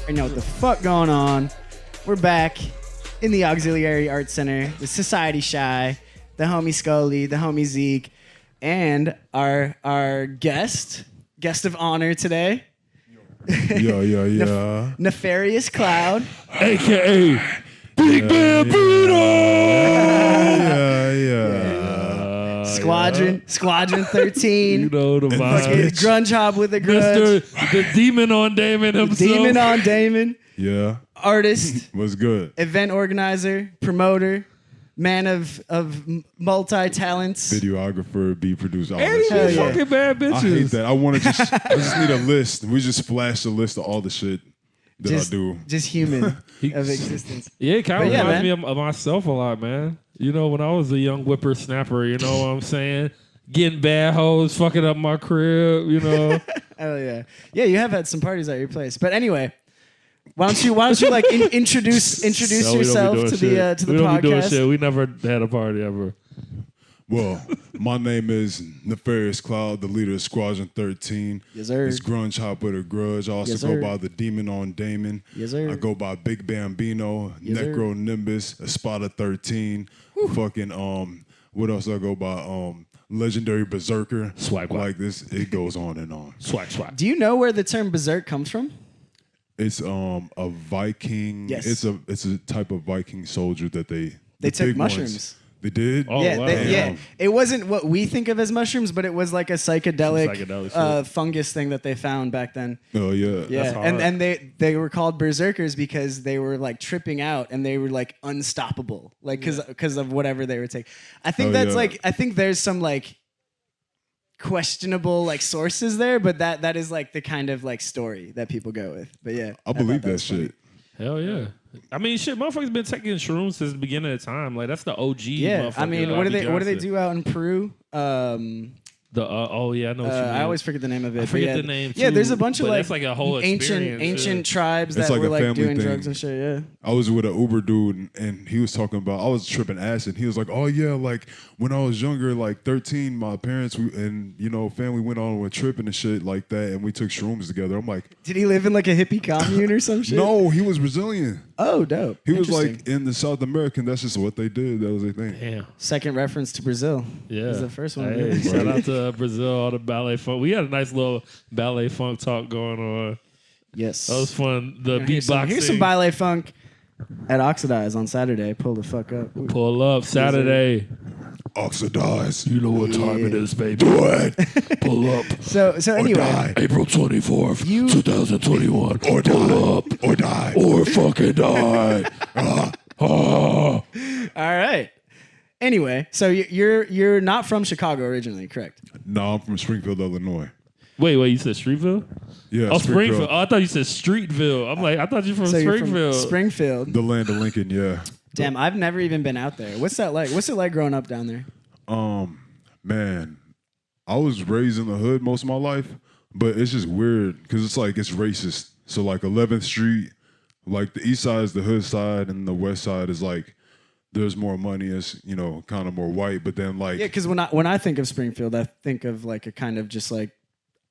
You know what the fuck going on. We're back in the Auxiliary Arts Center, the SocietyChi, the homie Skoli, the homie Zeke, and our guest of honor today. Yeah. Nefarious Cloud, AKA Big Bambino. Yeah. Squadron 13. You know the Fucking vibe. grunge hop with a grudge. Mr. The Demon on Damon himself. Demon on Damon. Yeah. Artist, What's good? event organizer, promoter, man of multi-talents. Videographer, beat producer, all Hey, that Hell shit. yeah. fucking bad bitches. I hate that. I just need a list. We just flash the list of all the shit that I do. Just human of existence. Yeah, it kind of But yeah, reminds man. me of myself a lot, man. You know, when I was a young whippersnapper, you know what I'm saying? Getting bad hoes, fucking up my crib, you know. Oh yeah, yeah. You have had some parties at your place, but anyway, why don't you like introduce No, we don't be yourself doing to shit. the we don't be doing podcast? shit. We never had a party ever. Well, my name is Nefarious Cloud, the leader of Squadron 13. Yes, sir. It's grunge hop with a grudge. I also Yes, go sir. by the Demon on Damon. Yes, sir. I go by Big Bambino, Yes, sir. Necro Nimbus, Espada 13. Fucking what else I go by? Legendary Berserker. Swag. Like this, it goes on and on. Swag. Do you know where the term berserk comes from? It's a Viking. Yes. It's a type of Viking soldier that they took big mushrooms. ones. They did. Oh, Yeah, wow. yeah. It wasn't what we think of as mushrooms, but it was like a psychedelic shit. fungus thing that they found back then. Oh yeah. Yeah, hard. and they were called berserkers because they were like tripping out and they were like unstoppable, like because of whatever they were taking. I think Oh, that's yeah. like I think there's some like questionable like sources there, but that is like the kind of like story that people go with. But yeah, I believe thought that was funny. shit. Hell yeah. I mean, shit, motherfuckers been taking shrooms since the beginning of time. Like, that's the OG. Yeah, I mean, what do they do out in Peru? Oh yeah, I know what you mean. I always forget the name of it. I but forget yeah, the name, Yeah, too, there's a bunch of but like that's like a whole experience, ancient yeah. tribes It's that like were a like family doing thing. drugs and shit. Yeah. I was with an Uber dude and he was talking about I was tripping acid. He was like, "Oh yeah, like when I was younger, like 13, my parents and family went on a trip and shit like that, and we took shrooms together." I'm like, Did he live in like a hippie commune or some shit? "No, he was Brazilian. Oh, dope. He was Interesting. like in the South American. That's just what they did. That was their thing." Damn. Second reference to Brazil. Yeah. Is the first one. Hey, shout out to Brazil, all the ballet funk. We had a nice little ballet funk talk going on. Yes. That was fun. The Here's beatboxing. some ballet funk at Oxidize on Saturday. Pull the fuck up. Pull up Saturday. Oxidize. You know what time it is, baby. Do it Pull up. So anyway, die. April 24th, You- 2021. or Pull up. die or die. Or fucking die. all right. Anyway, so you're not from Chicago originally, correct? No, I'm from Springfield, Illinois. Wait, you said Streetville? Yeah, Oh, Springfield. Oh, I thought you said Streetville. I'm like, I thought you were from So you're Springfield. from Springfield. The land of Lincoln. Yeah. Damn, I've never even been out there. What's that like? What's it like growing up down there? Man, I was raised in the hood most of my life, but it's just weird because it's like it's racist. So like 11th Street, like the east side is the hood side, and the west side is like there's more money. It's kind of more white, but then like Yeah, because when I think of Springfield, I think of like a kind of just like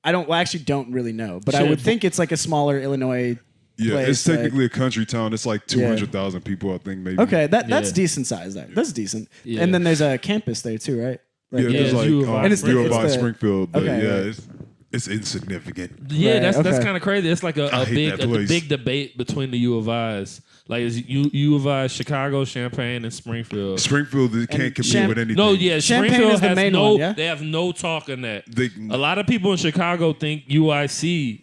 I actually don't really know, but I Shit. would think it's like a smaller Illinois. yeah, place, it's technically a country town. It's like 200,000 people, I think maybe. Okay, that's Yeah. decent size there. That's decent. Yeah. And then there's a campus there too, right? Like, Yeah, Yeah, there's it's like U of I. And it's the- U of it's I the- Springfield, but Okay, yeah, right. it's insignificant. Yeah, Right, that's okay. kind of crazy. It's like I a hate that place. big debate between the U of I's. Like it's U of I, Chicago, Champaign, and Springfield. Springfield they can't compete with anything. No, yeah, Champaign Springfield is the has main no. one, yeah? They have no talk in that. They- A lot of people in Chicago think UIC.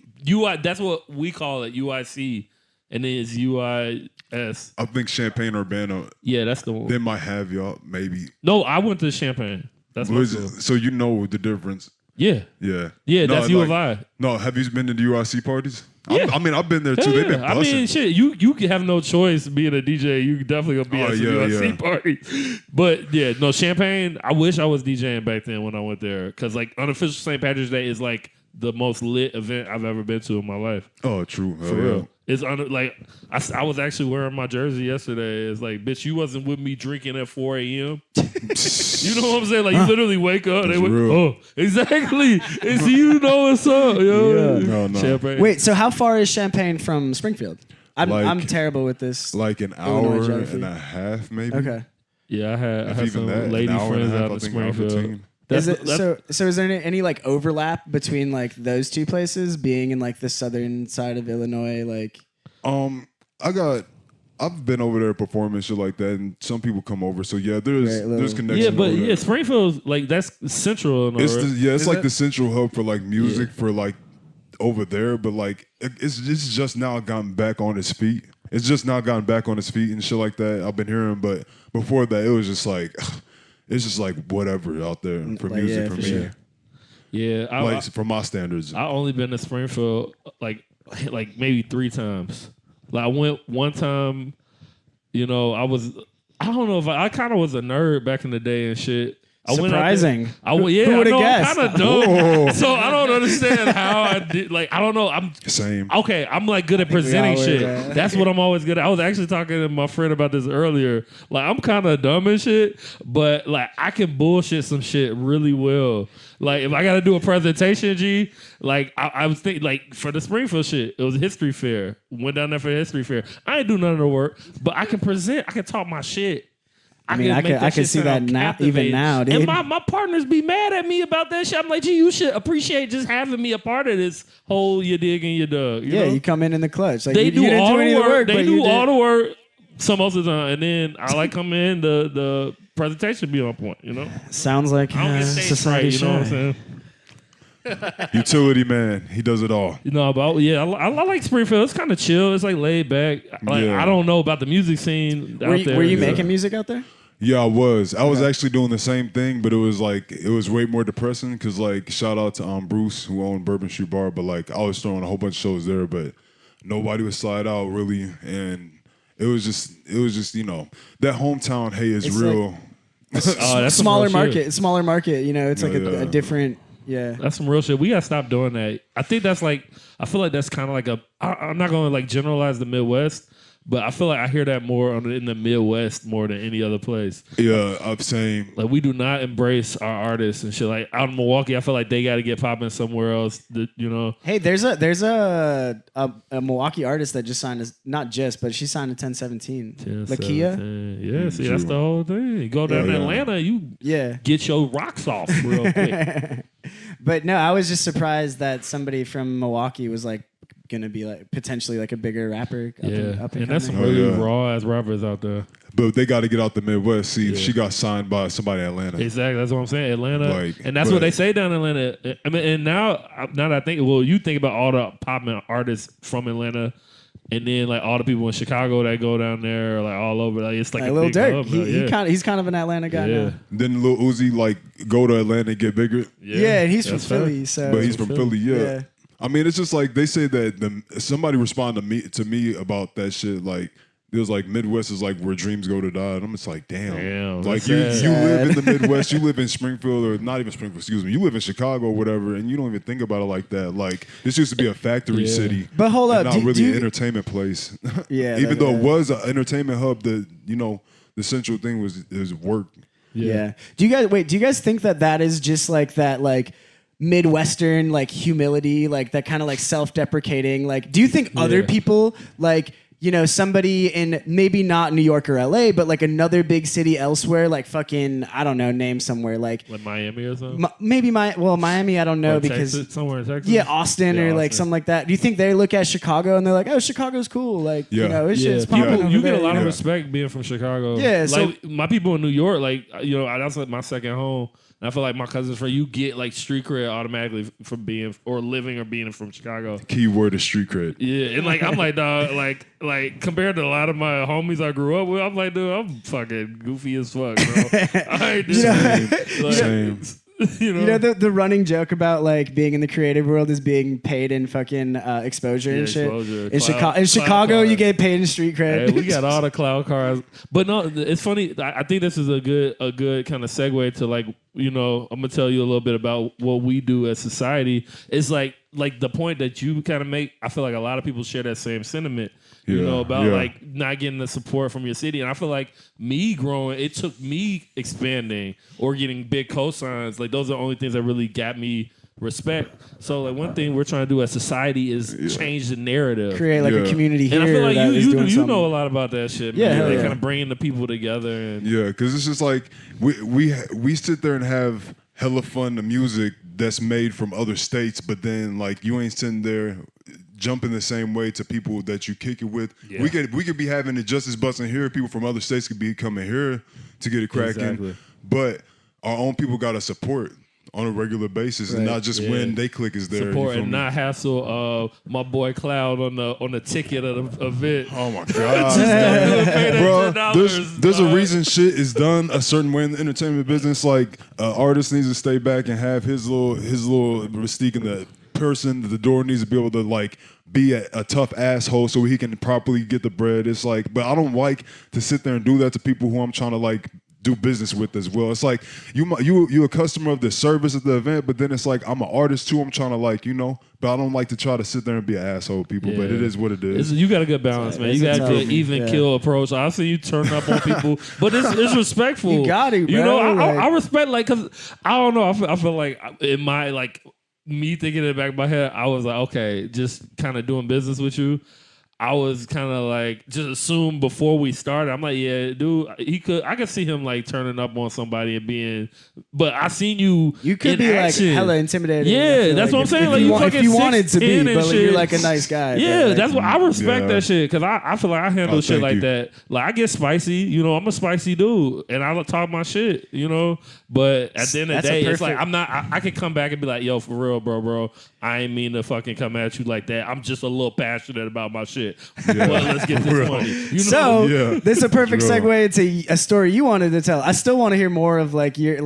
That's what we call it, UIC, and then it's UIS. I think Champaign Urbana, Yeah, that's the one. they might have y'all maybe. No, I went to Champaign. That's What my is it? school. So you know the difference. Yeah, Yeah. yeah, No, that's U of I. No, have you been to the UIC parties? Yeah. I mean, I've been there too. Hell They've been yeah. I busting. mean, shit, you can have no choice being a DJ. You definitely gonna be Oh, at some yeah, USC yeah. party. But yeah, no, Champagne. I wish I was DJing back then when I went there, because like unofficial St. Patrick's Day is like the most lit event I've ever been to in my life. Oh, true. For real. It's like I was actually wearing my jersey yesterday. It's like, bitch, you wasn't with me drinking at 4 a.m. You know what I'm saying? Like, you literally wake up. That's They wake, real. oh, exactly. It's you know what's up, yo. Yeah. No. Champagne. Wait, so how far is Champagne from Springfield? I'm Like- terrible with this. Like an Illinois hour geography. and a half, maybe. Okay. Yeah, I had If even some that, lady an hour and a friends half, out I in think, hour Springfield. 15. Is it so? Is there any like overlap between like those two places, being in like the southern side of Illinois? Like, I've been over there performing shit like that, and some people come over. So yeah, there's connection. Yeah, but over yeah, there. Springfield's like that's central. Illinois, It's right? it's Is like it? the central hub for like music for like over there, but like it's just now gotten back on its feet. It's just now gotten back on its feet and shit like that. I've been hearing, but before that, it was just like it's just like whatever out there for Like, music yeah, for for me. sure. Yeah, Like for my standards. I only been to Springfield like maybe 3 times. Like I went one time, I don't know if I kind of was a nerd back in the day and shit. Surprising. I went, Who would've I know, guessed? I'm kind of dumb. So I don't understand how I did. Like I don't know. I'm Same. okay. I'm like good at presenting all were, shit. yeah. That's what I'm always good at. I was actually talking to my friend about this earlier. Like I'm kind of dumb and shit, but like I can bullshit some shit really well. Like if I got to do a presentation, G, like I was thinking like for the Springfield shit, it was a history fair. Went down there for a history fair. I ain't do none of the work, but I can present. I can talk my shit. I mean, I could see that now, even now, dude. And my partners be mad at me about that shit. I'm like, gee, you should appreciate just having me a part of this whole you dig and you dug. You know? you come in the clutch. Like They you do didn't all do any the of work. but They you do all did. the work some most of the time, and then I like come in the presentation be on point. You know, Sounds like I don't get stage society fright. You know what I'm shy. saying? Utility man, he does it all. But yeah, I like Springfield. It's kind of chill. It's like laid back. Like Yeah. I don't know about the music scene out there. Were you making music out there? Yeah, I was. I was actually doing the same thing, but it was way more depressing because like shout out to Bruce who owned Bourbon Street Bar, but like I was throwing a whole bunch of shows there, but nobody would slide out really, and it was just that hometown hey is It's real. That's some Smaller real shit. market. It's smaller market. It's like Yeah. a different. Yeah. That's some real shit. We gotta stop doing that. I think that's like I feel like that's kind of like I'm not gonna like generalize the Midwest, but I feel like I hear that more in the Midwest more than any other place. Yeah, I'm saying. Like we do not embrace our artists and shit. Like out in Milwaukee, I feel like they got to get popping somewhere else. Hey, there's a Milwaukee artist that just signed not just, but she signed to 1017. Lakia. 17. Yeah, see, that's the whole thing. You go down to Atlanta, you get your rocks off real quick. But no, I was just surprised that somebody from Milwaukee was like gonna be like potentially like a bigger rapper. Up And that's some Oh, really yeah. raw ass rappers out there. But they got to get out the Midwest. See, she got signed by somebody in Atlanta. Exactly, that's what I'm saying. Atlanta, Like, and that's but- what they say down in Atlanta. I mean, and now that I think, well, you think about all the popping artists from Atlanta, and then like all the people in Chicago that go down there, like all over. Like it's like a Lil big Durk. hub. He's kind of an Atlanta guy now. Then Lil Uzi like go to Atlanta and get bigger. Yeah, and he's from that's fair. Philly, so But he's from Philly, Yeah. I mean, it's just like they say that somebody responded to me about that shit. Like it was like Midwest is like where dreams go to die, and I'm just like, damn. Like that's you sad. live in the Midwest, you live in Springfield or not even Springfield, excuse me, you live in Chicago or whatever, and you don't even think about it like that. Like this used to be a factory city, But hold and up, not do really you- an entertainment place. Yeah, even that- though it was an entertainment hub, the central thing was work. Yeah. Do you guys think that is just like that like Midwestern like humility, like that kind of like self-deprecating? Like, do you think other people like somebody in maybe not New York or LA, but like another big city elsewhere, like fucking I don't know, name somewhere like Miami or something. maybe Miami, I don't know Or because Texas, somewhere in Texas. yeah, Austin or like Austin. something like that. Do you think they look at Chicago and they're like, oh, Chicago's cool, like it's just popping people, over you get there, a lot of Yeah. respect being from Chicago. Yeah, so- like my people in New York, like that's like my second home. And I feel like my cousins from you get like street cred automatically from being or living or being from Chicago. Keyword is street cred. Yeah, and like I'm like dog, like compared to a lot of my homies I grew up with, I'm like, dude, I'm fucking goofy as fuck, bro. I ain't this Same. You know, You know the running joke about like being in the creative world is being paid in fucking exposure and shit. exposure. In Cloud Chicago, you card. get paid in street cred. Hey, we got all the cloud cars, but no, it's funny. I think this is a good kind of segue to like, you know, I'm gonna tell you a little bit about what we do as society. It's like the point that you kind of make. I feel like a lot of people share that same sentiment. You know, about like not getting the support from your city. And I feel like me growing, it took me expanding or getting big cosigns. Like those are the only things that really got me respect. So like one thing we're trying to do as society is change the narrative. Create like a community here. And I feel like you know a something. lot about that shit. Yeah, man. hell Like yeah. kind of bringing the people together. And Yeah, because it's just like we sit there and have hella fun to music that's made from other states, but then like you ain't sitting there jumping the same way to people that you kick it with. Yeah. We could be having it just as busting here. People from other states could be coming here to get it cracking. Exactly. But our own people got to support on a regular basis, and not just when they click is there. support you feel and me? not hassle my boy Cloud on the ticket of the event. Oh my god, bro! There's dog. a reason shit is done a certain way in the entertainment business. Like artist needs to stay back and have his little mystique, and the person at the door needs to be able to like be a tough asshole so he can properly get the bread. It's like, but I don't like to sit there and do that to people who I'm trying to like do business with as well. It's like you a customer of the service at the event, but then it's like I'm an artist too. I'm trying to like, you know, but I don't like to try to sit there and be an asshole, people. But it is what it is. You got a good balance, man. You got a good even kill approach. I've seen you turn up on people, but it's respectful. You got it, You bro. know, Like- I respect like because I don't know. I feel like in my like me thinking in the back of my head, I was like, okay, just kind of doing business with you. I was kind of like just assume before we started. I'm like, yeah, dude, I could see him like turning up on somebody and being, but I seen you. You could in be action. like hella intimidating. Yeah, I feel that's what I'm saying. If Like, you, you want, if fucking you wanted to 6'10" be, and but like, shit. you're like a nice guy. Yeah, but, like, that's what I respect Yeah. that shit because I feel like I handle shit thank like you. that. Like I get spicy, you know. I'm a spicy dude, and I talk my shit, you know. But at the end of the That's a day, it's like perfect- I'm not. I could come back and be like, yo, for real, bro. I ain't mean to fucking come at you like that. I'm just a little passionate about my shit. But let's get this money. You know? So Yeah. this is a perfect Sure. segue into a story you wanted to tell. I still want to hear more of like your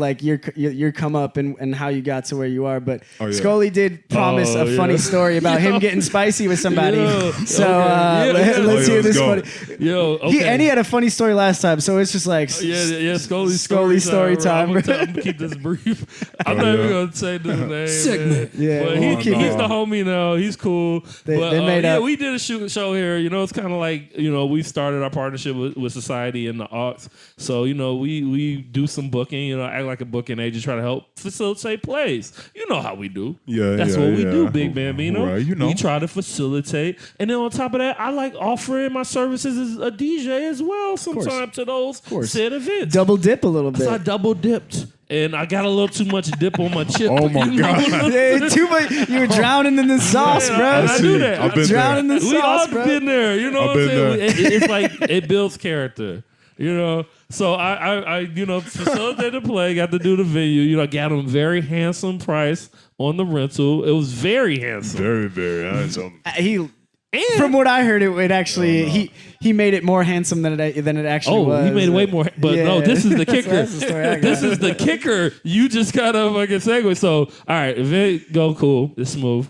come up and how you got to where you are. But Oh, yeah. Skoli did promise Oh, a funny yeah. story about him getting spicy with somebody. Yo, So okay. Yeah, let's Oh, yeah, hear let's this go. funny. Yo, okay. And he had a funny story last time, so it's just like Yeah, Scully story time. I'm gonna keep this brief. I'm Oh, not even yeah. gonna say the name. Segment. Man. Yeah, but we'll keep he's it. the homie now. He's cool. They but made yeah, up. we did a show here. You know, it's kind of like, you know, we started our partnership with Society and the Aux. So, you know, we do some booking. You know, act like a booking agent, try to help facilitate plays. You know how we do. Yeah, That's yeah, what we yeah. do, Big Bambino. Right, you know. We try to facilitate, and then on top of that, I like offering my services as a DJ as well. Sometimes to those said events. double dip a little bit. So I double dipped, and I got a little too much dip on my chip. Oh my You know? God. Yeah, too much. You were drowning in the sauce, Yeah, bro. and I do that. I've been Drowning there. in the We all sauce, bro. been there. You know I've what I'm been saying? there. It's like it builds character. You know, so I you know, facilitated the play, got to do the venue. You know, got him very handsome price on the rental. It was very handsome. Very, very handsome. He, from what I heard, it actually he made it more handsome than it actually was. Oh, he made it way more. But no, Yeah. this is the kicker. That's the story I got. This is the kicker. You just gotta fucking segue. So, all right, event go cool. It's smooth.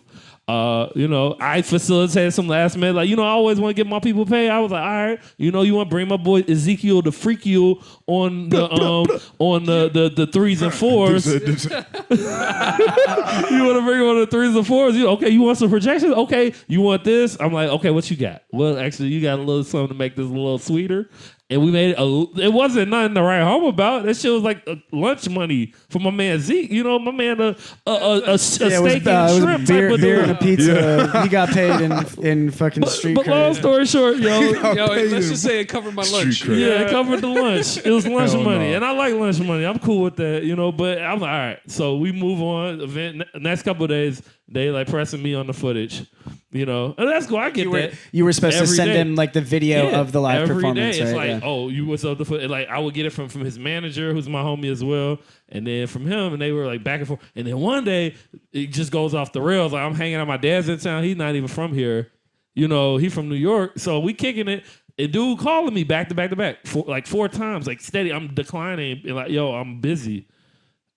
You know, I facilitated some last minute. Like, you know, I always want to get my people paid. I was like, all right, you know, you want to bring my boy Ezekiel the Freakiel on the threes and fours. You want to bring him on the threes and fours? Okay, you want some projections? Okay, you want this? I'm like, okay, what you got? Well, actually, you got a little something to make this a little sweeter. And we made it. It wasn't nothing to write home about. That shit was like lunch money for my man Zeke. You know, my man a steak it was, and it was shrimp beer, type of beer dude. and a pizza. He got paid in fucking street But long cred. story short, yo, Let's just say it covered my lunch. Street cred. yeah, it covered the lunch. It was lunch Hell money, no. and I like lunch money. I'm cool with that, you know. But I'm like, all right. So we move on. Event next couple of days, they like pressing me on the footage, you know, and that's cool. I get that. You were supposed to Every send day. him like the video Yeah, of the live every performance, day. It's right? like, oh, you was up the foot. Like I would get it from his manager, who's my homie as well, and then from him, and they were like back and forth. And then one day, it just goes off the rails. Like I'm hanging out. My dad's in town. He's not even from here. You know, he from New York. So we kicking it. A dude calling me back to back to back, four times, like steady. I'm declining and like, yo, I'm busy.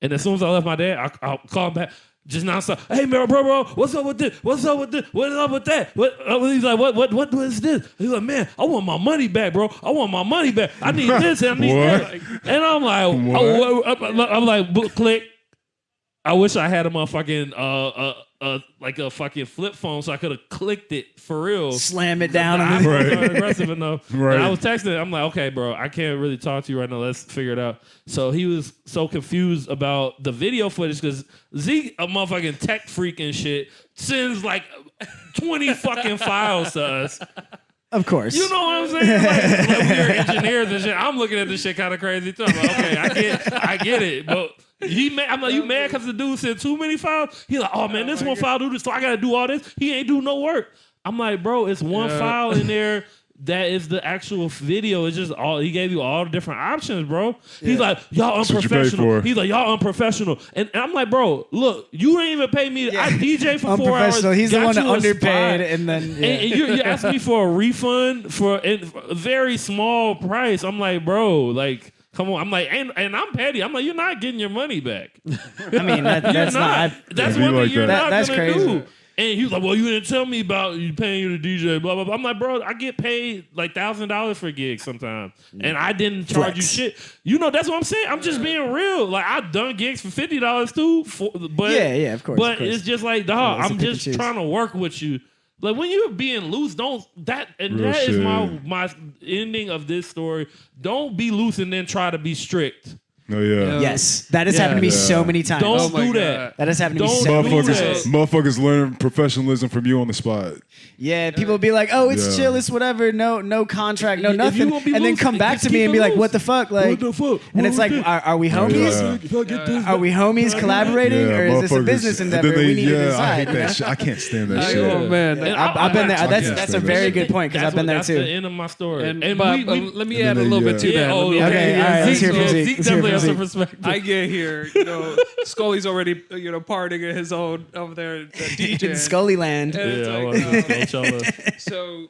And as soon as I left my dad, I'll call him back. Just nonstop. Hey, bro, what's up with this? What's up with this? What's up with that? He's like, what is this? He's like, man, I want my money back, bro. I want my money back. I need this and I need that. And I'm like, I'm like, click. I wish I had a motherfucking like a fucking flip phone so I could have clicked it for real. Slam it down. I wasn't aggressive enough. Right. And I was texting him. I'm like, okay, bro, I can't really talk to you right now. Let's figure it out. So he was so confused about the video footage because Zeke, a motherfucking tech freak and shit, sends like 20 fucking files to us. Of course. You know what I'm saying? Like we're engineers and shit. I'm looking at this shit kind of crazy too. I'm like, okay, I get it. But he mad. I'm like, you mad because the dude sent too many files? He's like, oh man, this one file do this, so I gotta do all this. He ain't do no work. I'm like, bro, it's one file in there. That is the actual video. It's just all he gave you all the different options, bro. He's like, y'all unprofessional. He's like, y'all unprofessional. And I'm like, bro, look, you didn't even pay me. I DJ for 4 hours. He's the one that underpaid, and then and you asked me for a refund for a very small price. I'm like, bro, like, come on. I'm like, and I'm petty. I'm like, you're not getting your money back. I mean, that's not. That's one thing you're not that's gonna crazy. do. And he was like, well, you didn't tell me about you paying you the DJ, blah, blah, blah. I'm like, bro, I get paid like $1,000 for gigs sometimes. And I didn't charge you shit. You know, that's what I'm saying. I'm just being real. Like, I've done gigs for $50 too. But yeah, of course. But it's just like, dog, I'm just trying to work with you. Like, when you're being loose, that is my ending of this story. Don't be loose and then try to be strict. Oh, yeah. Yes. That has happened to me so many times. Don't do that. That has happened to me so many times. Motherfuckers learn professionalism from you on the spot. Yeah, people be like, oh, it's chill, it's whatever, no contract, no nothing. And then come back to me and be like, what the fuck? Like, what the fuck? And it's like, are we homies? Are we homies collaborating? Or is this a business endeavor? We need to decide. I hate that shit. I can't stand that shit. Oh, man. I've been there. That's a very good point because I've been there too. That's the end of my story. And let me add a little bit to that. Okay, all right, let's hear from Zeke. Zeke definitely has some perspective. I get here, Skoli's already, partying at his own over there, DJ. In Skoli land. So,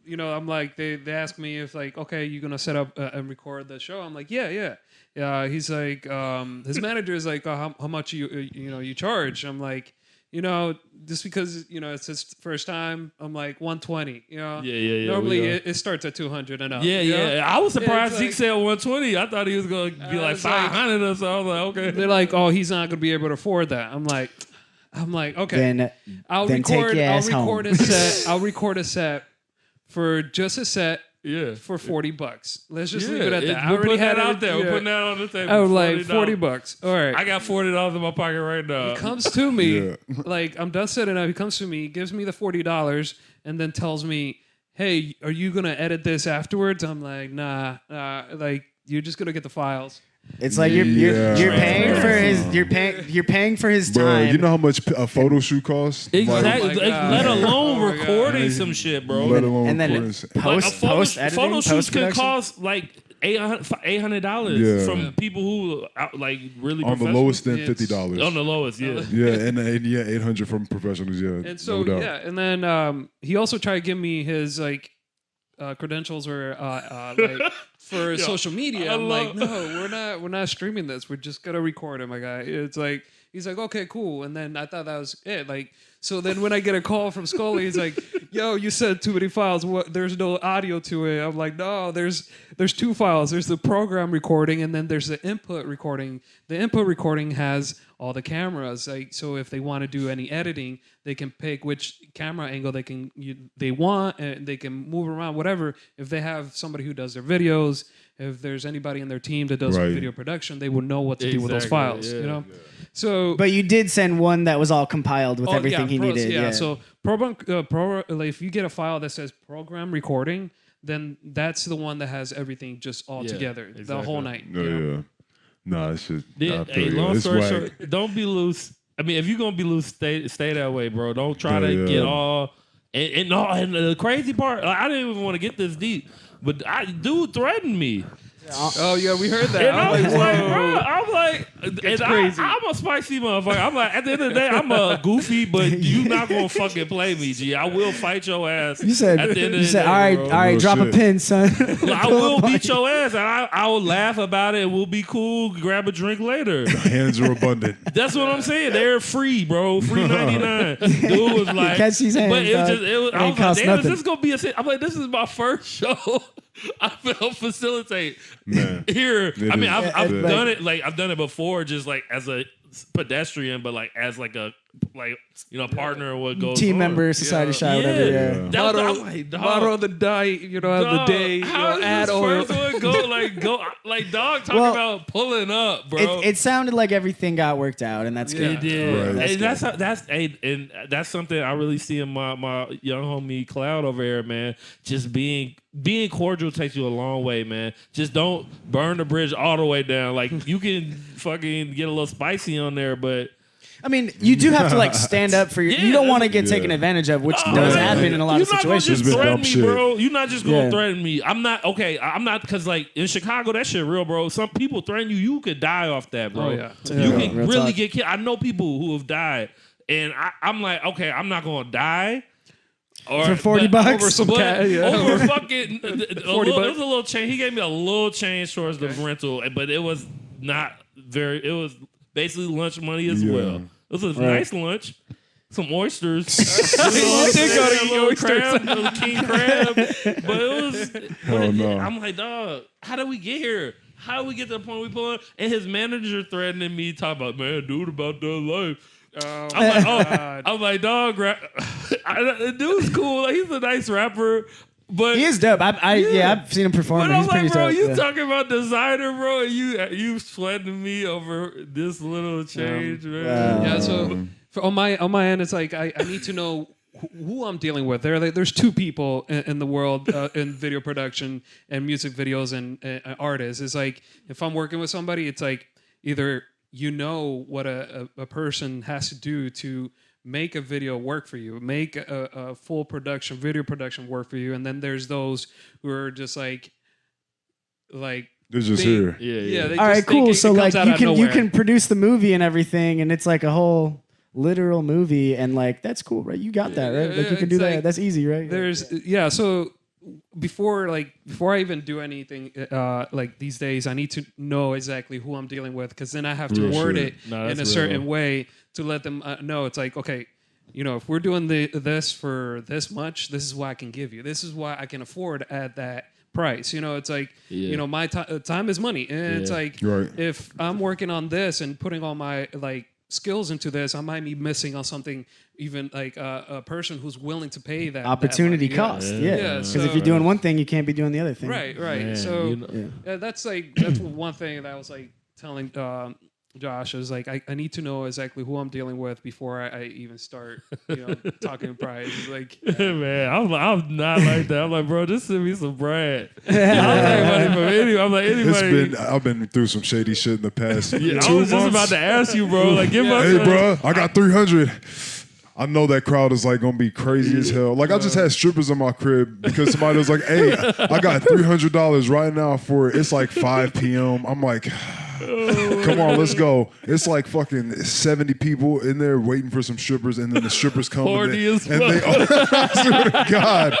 I'm like, they ask me if like, okay, you're gonna set up and record the show. I'm like, yeah. He's like, his manager is like, how much you charge? I'm like, just because it's his first time, I'm like 120. Yeah. Normally it starts at 200 and up. Yeah. I was surprised Zeke like, said 120. I thought he was gonna be like 500 or so. I was like, okay. They're like, oh, he's not gonna be able to afford that. I'm like, okay. I'll record a set. I'll record a set for just a set. Yeah, for $40. Let's just leave it at that. I already had it out there. We're putting that on the table. I was like $40. All right. I got $40 in my pocket right now. He comes to me, like I'm done setting up. He comes to me, gives me the $40, and then tells me, "Hey, are you gonna edit this afterwards?" I'm like, "Nah. Like you're just gonna get the files." It's like you're paying for his Bro, time. you know how much a photo shoot costs? Exactly. Let alone recording some shit, bro. Let alone and then post editing, photo shoots can post-production cost like $800 from people who like really on the lowest end $50. On the lowest, yeah. and $800 from professionals, And so and then he also tried to give me his like credentials or like for social media. I'm like, no, we're not streaming this. We're just gonna record it, my guy. It's like he's like, okay, cool. And then I thought that was it. Like, so then when I get a call from Skoli, he's like, yo, you sent too many files. What? There's no audio to it. I'm like, no, there's 2 files. There's the program recording, and then there's the input recording. The input recording has all the cameras. Like, so if they want to do any editing, they can pick which camera angle they want, and they can move around, whatever. If they have somebody who does their videos, if there's anybody in their team that does video production, they will know what to do with those files. Yeah. So, but you did send one that was all compiled with everything he needed. Yeah. So like if you get a file that says program recording, then that's the one that has everything just all together the whole night. Nah, it's just. Hey, long story short, don't be loose. I mean, if you're gonna be loose, stay that way, bro. Don't try to get all. And the crazy part, like, I didn't even want to get this deep, but dude threatened me. Oh yeah, we heard that. And I was like, whoa. bro, I'm like, and crazy. I'm a spicy motherfucker. I'm like, at the end of the day, I'm a goofy, but you not gonna fucking play me, G. I will fight your ass. You said, at the end of you the said, day, all right, bro. all right, Real drop shit. a pin, son. I will beat your ass, and I will laugh about it. And we'll be cool. Grab a drink later. Hands are abundant. That's what I'm saying. They're free, bro. Free 99. Dude was like, Catch these hands, but it was dog. just, it was, I Ain't was like, cost damn, is nothing. this gonna be a? I'm like, this is my first show. I felt facilitate Man. here. I mean, is. I've Yeah, done it. Like I've done it before, just like as a pedestrian, but like as like a partner or what goes Team on. member, society shot, whatever. Yeah. That was, Motto, I'm like, dog, motto of the day, of the dog, day, how add does oil. this first one go like dog talking Well, about pulling up, bro. It sounded like everything got worked out, and that's It good. did. Right. And that's something I really see in my young homie Cloud over here, man. Just being cordial takes you a long way, man. Just don't burn the bridge all the way down. Like you can fucking get a little spicy on there, but I mean, you do have to like stand up for your. Yeah, you don't want to get yeah. taken advantage of, which Oh, does man. happen in a lot of You're not gonna situations. just It's been threaten dumb me, shit. bro. You're not just gonna Yeah. threaten me. I'm not okay. I'm not because like in Chicago, that shit real, bro. Some people threaten you. You could die off that, bro. Oh, yeah. You Yeah. can Real really talk. get killed. I know people who have died, and I'm like, okay, I'm not gonna die. Or, For 40 but- bucks? Over some but cat, yeah. over fucking it $40 was a little change. He gave me a little change towards the rental, but it was not very. It was basically lunch money as Yeah. well. It was a nice lunch. Some oysters. You did go to eat little oysters. crab, little king crab. But it was. Hell no. I'm like, dog, how did we get here? How did we get to the point we pull up? And his manager threatening me, talking about, man, dude, about that life. Oh, I'm like, God. I'm like, dog, the dude's cool. Like, he's a nice rapper. But He is dope. I've seen him perform. but And I'm he's like, pretty bro, dope. you yeah. talking about designer, bro, and you sweating me over this little change, man. Yeah, so on my end, it's like I need to know who I'm dealing with. There's two people in the world in video production and music videos and artists. It's like if I'm working with somebody, it's like either you know what a person has to do to make a video work for you, make a full production, video production work for you, and then there's those who are just like They're just they- here. Yeah. they All just right, think cool. it So comes like out you of can nowhere. produce the movie and everything, and it's like a whole literal movie, and like that's cool, right? You got that, right? Like you can do it's that. like That's easy, right? So before I even do anything like these days, I need to know exactly who I'm dealing with, because then I have to Real word shit. it No, in a that's certain real. way to let them know. It's like, okay, if we're doing this for this much, this is what I can give you. This is what I can afford at that price. It's like, Yeah. my time is money, and it's Yeah. like, Right. if I'm working on this and putting all my like skills into this, I might be missing on something. Even like a person who's willing to pay that Opportunity that money. cost, Yeah. yeah. Yeah, Because so- if you're doing one thing, you can't be doing the other thing. Right. Man, So Yeah. that's one thing that I was like telling Josh. Is like I need to know exactly who I'm dealing with before I even start talking price. It's like Man, I'm not like that. I'm like, bro, just send me some bread. I'll take money from anyone. I'm like, anybody. I've been through some shady shit in the past Yeah, I 2 was just months. about to ask you, bro. Like, give us. Hey, bro, I got 300. I know that crowd is like gonna be crazy as hell. Like I just had strippers in my crib because somebody was like, "Hey, I got $300 right now for it." It's like 5 p.m. I'm like, "Come on, let's go." It's like fucking 70 people in there waiting for some strippers, and then the strippers come Horny and as they, I swear to God,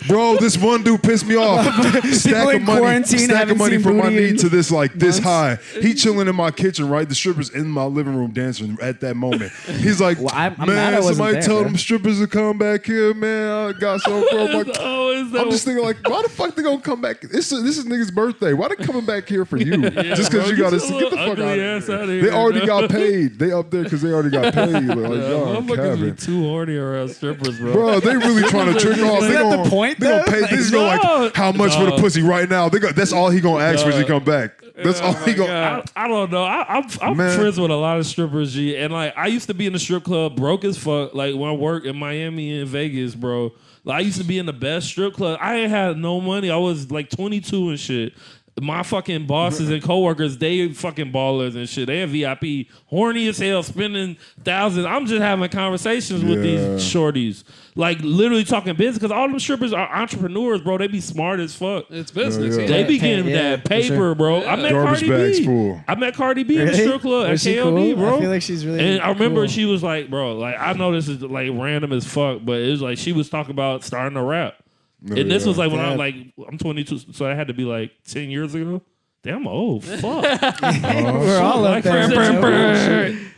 bro, this one dude pissed me off. Stack in quarantine haven't seen from my booty knee in to this like this months. high. He chilling in my kitchen, right? The strippers in my living room dancing at that moment. He's like, Well, I'm mad I man, wasn't somebody there, tell bro. them strippers to come back here, man. I got some from my. It's always that I'm just thinking, like, why the fuck they gonna come back? This is nigga's birthday. Why they coming back here for you? Just bro, because you got to get your get the fuck little out ugly of ass here. outta here, They already bro. got paid. They up there because they already got paid. Like, y'all Motherfuckers be capping. too horny around strippers, bro. Bro, they really trying to trick off. They Isn't that gonna, the point, they gonna though? pay. This is gonna No. like how much for the pussy right now. That's all he gonna ask for when he come back. That's all he gonna. I don't know. I'm Man. friends with a lot of strippers, G, and like I used to be in the strip club, broke as fuck. Like when I worked in Miami and Vegas, bro. Like I used to be in the best strip club. I ain't had no money. I was like 22 and shit. my fucking bosses and coworkers, they fucking ballers and shit. They have VIP, horny as hell, spending thousands. I'm just having conversations with these shorties, like literally talking business, because all them strippers are entrepreneurs, bro. They be smart as fuck. It's business. Yeah. They be getting that paper, sure. bro. I met Garbage Cardi bags B. full. I met Cardi B in the Really? strip club at Was she KLD, cool? bro. I feel like she's really And I remember cool. she was like, bro, like I know this is like random as fuck, but it was like she was talking about starting to rap. And this was like when I'm 22, so that had to be like 10 years ago. Damn, I'm old. Fuck. We're all up Like, there.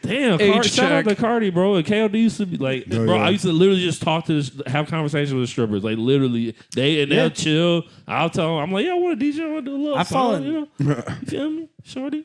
damn, Age shout out check. to Cardi, bro. And KLD used to be like, bro, I used to literally just talk to have conversations with strippers. Like literally, they'll chill. I'll tell them, I'm like, yeah, I want to DJ, I want to do a little I song, follow- you know? You feel me, shorty?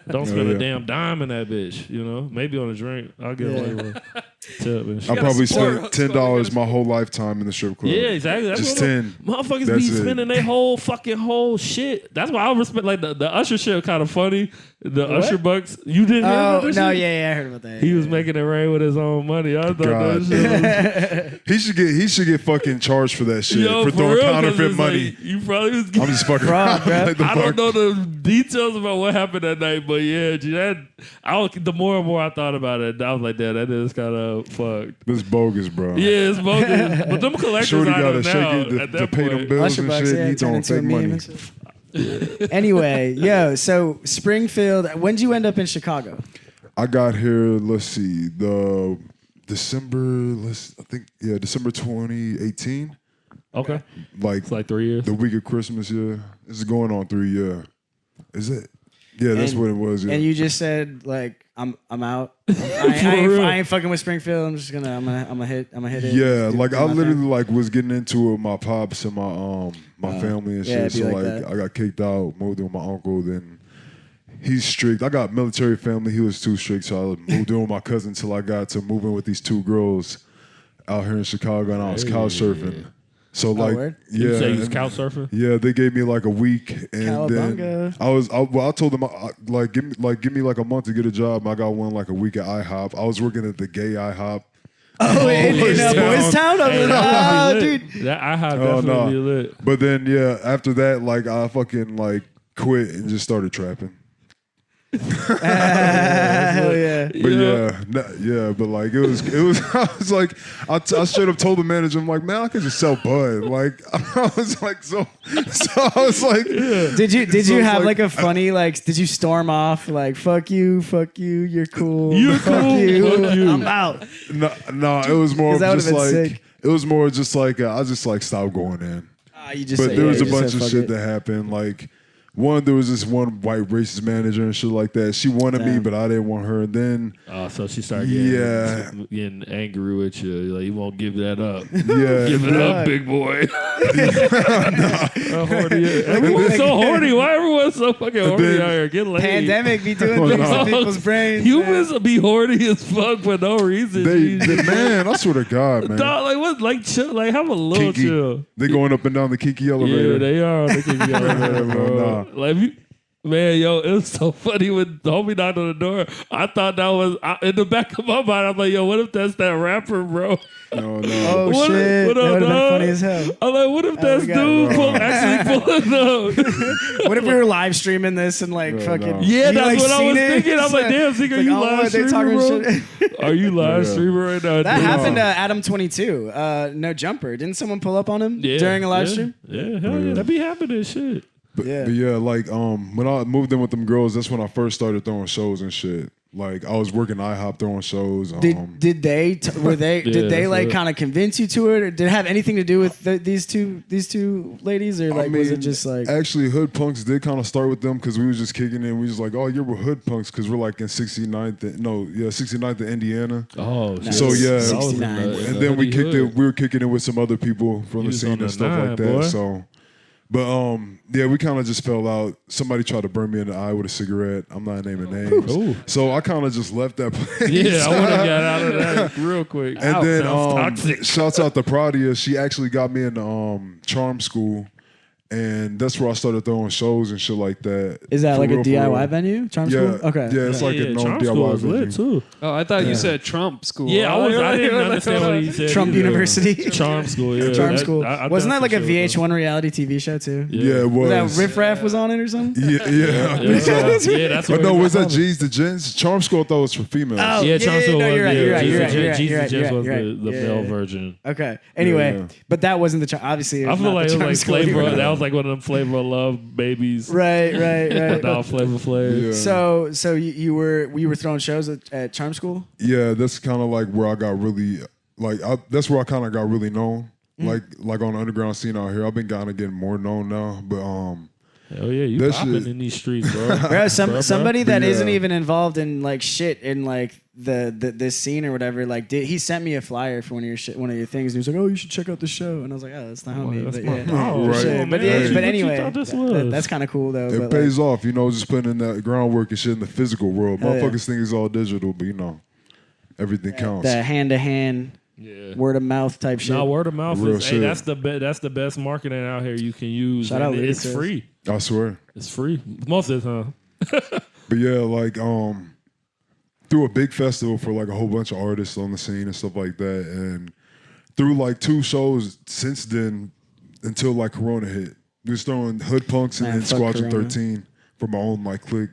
Don't spend a damn dime in that bitch, you know? Maybe on a drink. I'll get away with a tip and shit. I probably support spent us, $10 my whole lifetime in the strip club. Yeah, exactly. That's Just what 10. Motherfuckers That's be it. spending their whole shit. That's why I respect like the Usher shit kind of funny. The Usher bucks. You didn't hear about Oh this no, shit? yeah, I heard about that. He was making it rain with his own money. I thought God. that shit was He should get fucking charged for that shit yo, for throwing real, 'cause counterfeit it's money. Like, you probably was I'm just fucking Fraud, bro. like the I don't fuck. know the details about what happened that night, but yeah, G, the more and more I thought about it, I was like, damn, that is kind of fucked. This bogus, bro. Yeah, it's bogus. But them collectors Shorty out gotta of shake now it at to that pay them point. bills Usher and bucks, shit. yeah, He turn don't into a fake meme money. and shit. Anyway, yo, so Springfield. When did you end up in Chicago? I got here. Let's see, December 2018. Okay. Like It's like 3 years. the week of Christmas. Yeah, this is going on 3 years. Is it? Yeah, that's And- what it was. Yeah. And you just said like I'm out. real. I ain't fucking with Springfield. I'm just gonna I'm gonna hit it. Yeah, Do like my I thing. literally like was getting into it with my pops and my family and yeah, shit. it'd be So like like that. I got kicked out, moved in with my uncle. Then he's strict. I got military family. He was too strict, so I moved in with my cousin until I got to moving with these two girls out here in Chicago, and I was couch surfing. So like, word? yeah, You say you was and- couch surfing? yeah, they gave me like a week, and Cowabunga. then I told them give me like a month to get a job. I got one like a week at IHOP. I was working at the gay IHOP. Oh, in Boys Town. Boys Town. Hey, Oh, that would be dude. lit. That IHOP Oh, definitely no. be lit. But then yeah, after that, like I fucking like quit and just started trapping. Hell yeah. But but like it was I was like I straight up told the manager, I'm like, man, I could just sell bud. Like I was like so I was like Did you So it's have like- like a funny like? Did you storm off like fuck you, you're cool, You're fuck cool, you, fuck you. I'm out. no, it was more 'Cause that of just would've been like sick. it was more just like I just like stopped going in. You just But say, there yeah, was you a just bunch said, of fuck shit it. that happened. Like there was this one white racist manager and shit like that. She wanted me, Damn. but I didn't want her. And then So she started getting angry with you. Like, you won't give that up. yeah, Give it up, big boy. Everyone's so horny. Why everyone's so fucking horny then- out here? Get laid. Pandemic be doing Oh, things no. to people's brains. Humans be horny as fuck for no reason. man, I swear to God, man. Dog, like what? Like chill. Like have a little Kinky. chill. They going up and down the kinky elevator. Yeah, they are. They can be elevator, bro. Nah. Like you. Man, yo, it was so funny when the homie knocked on the door. I thought that was in the back of my mind. I'm like, yo, what if that's that rapper, bro? No. Oh What- shit, what that up, would have been dog? funny as hell. I'm like, what if that's we got dude it. actually pulling up? What if we were live streaming this and like fucking? no. Yeah, you, that's like, what I seen was it? thinking. I'm like, damn, Zeke, are It's you like, oh, live they streaming, talking bro? shit. Are you live Yeah. streaming right now? That dude? happened to Adam 22. No jumper. Didn't someone pull up on him during a live stream? Yeah, hell yeah. That be happening, shit. But Yeah. yeah, like when I moved in with them girls, that's when I first started throwing shows and shit. Like I was working IHOP throwing shows. Did they did they that's like it. kind of convince you to it, or did it have anything to do with these two ladies, or like was it just like actually Hood Punks did kind of start with them because we was just kicking in. We was like, oh, you're with Hood Punks because we're like in 69th, 69th in Indiana. Oh, shit. So, yeah. 69. And then we kicked it. We were kicking it with some other people from the was scene on the and stuff 9, like that. boy. So, but yeah, we kind of just fell out. Somebody tried to burn me in the eye with a cigarette. I'm not naming names. Ooh. So I kind of just left that place. Yeah, I would have got out of that real quick. And Ow, then sounds toxic. shouts out to Pradia. She actually got me into charm school. And that's where I started throwing shows and shit like that. Is that For like a real, for DIY real. venue? Charm Yeah, School? Okay. yeah, it's like a known Charm School DIY is lit venue. too. Oh, I thought you said Trump school. Yeah, I didn't understand what he said. Trump either. University. Charm School, yeah. Charm School. Wasn't that like a VH1? VH1 reality TV show too? Yeah, it was. Was that Riff Raff was on it or something? Yeah, I think so. Yeah, that's Oh, what no, it was that was. G's the Gents? Charm School, I thought was for females. Oh, Yeah, Charm School no, was. you're right, yeah, you're right, Jesus you're right, Jen- you're right, Jesus you're right, Jens you're was right. the Yeah, male yeah. version. Okay. Anyway, Yeah. but that wasn't the charm. Obviously, I feel like it was like School you were Flavor. on. That was like one of them Flavor of Love babies. Right. Without Flavor Flav. Yeah. So you were throwing shows at Charm School? Yeah, that's kind of like where I got really, that's where I kind of got really known. Like on the underground scene out here. I've been kind of getting more known now, but Hell yeah, you That popping shit- in these streets, bro. Bro, somebody that Yeah. isn't even involved in like shit in like this scene or whatever. Like, he sent me a flyer for one of your things. And he was like, "Oh, you should check out the show." And I was like, "Oh, that's the homie." That's But my yeah, dog. Right. Shit. But, Hey. yeah, What but you anyway, thought this was? that's kind of cool though. it but, pays off, just putting in that groundwork and shit in the physical world. Hell yeah. Motherfuckers think it's all digital, but everything counts. the hand to hand, Yeah. word of mouth type shit. No, word of mouth Real is shit. that's the best marketing out here you can use. Shout out and it's Ludacris. free. I swear. It's free most of the time. But yeah, through a big festival for like a whole bunch of artists on the scene and stuff like that, and through like 2 shows since then until like Corona hit. We was throwing Hood Punks and Man, then fuck Squadron Corona. 13 for my own like clique.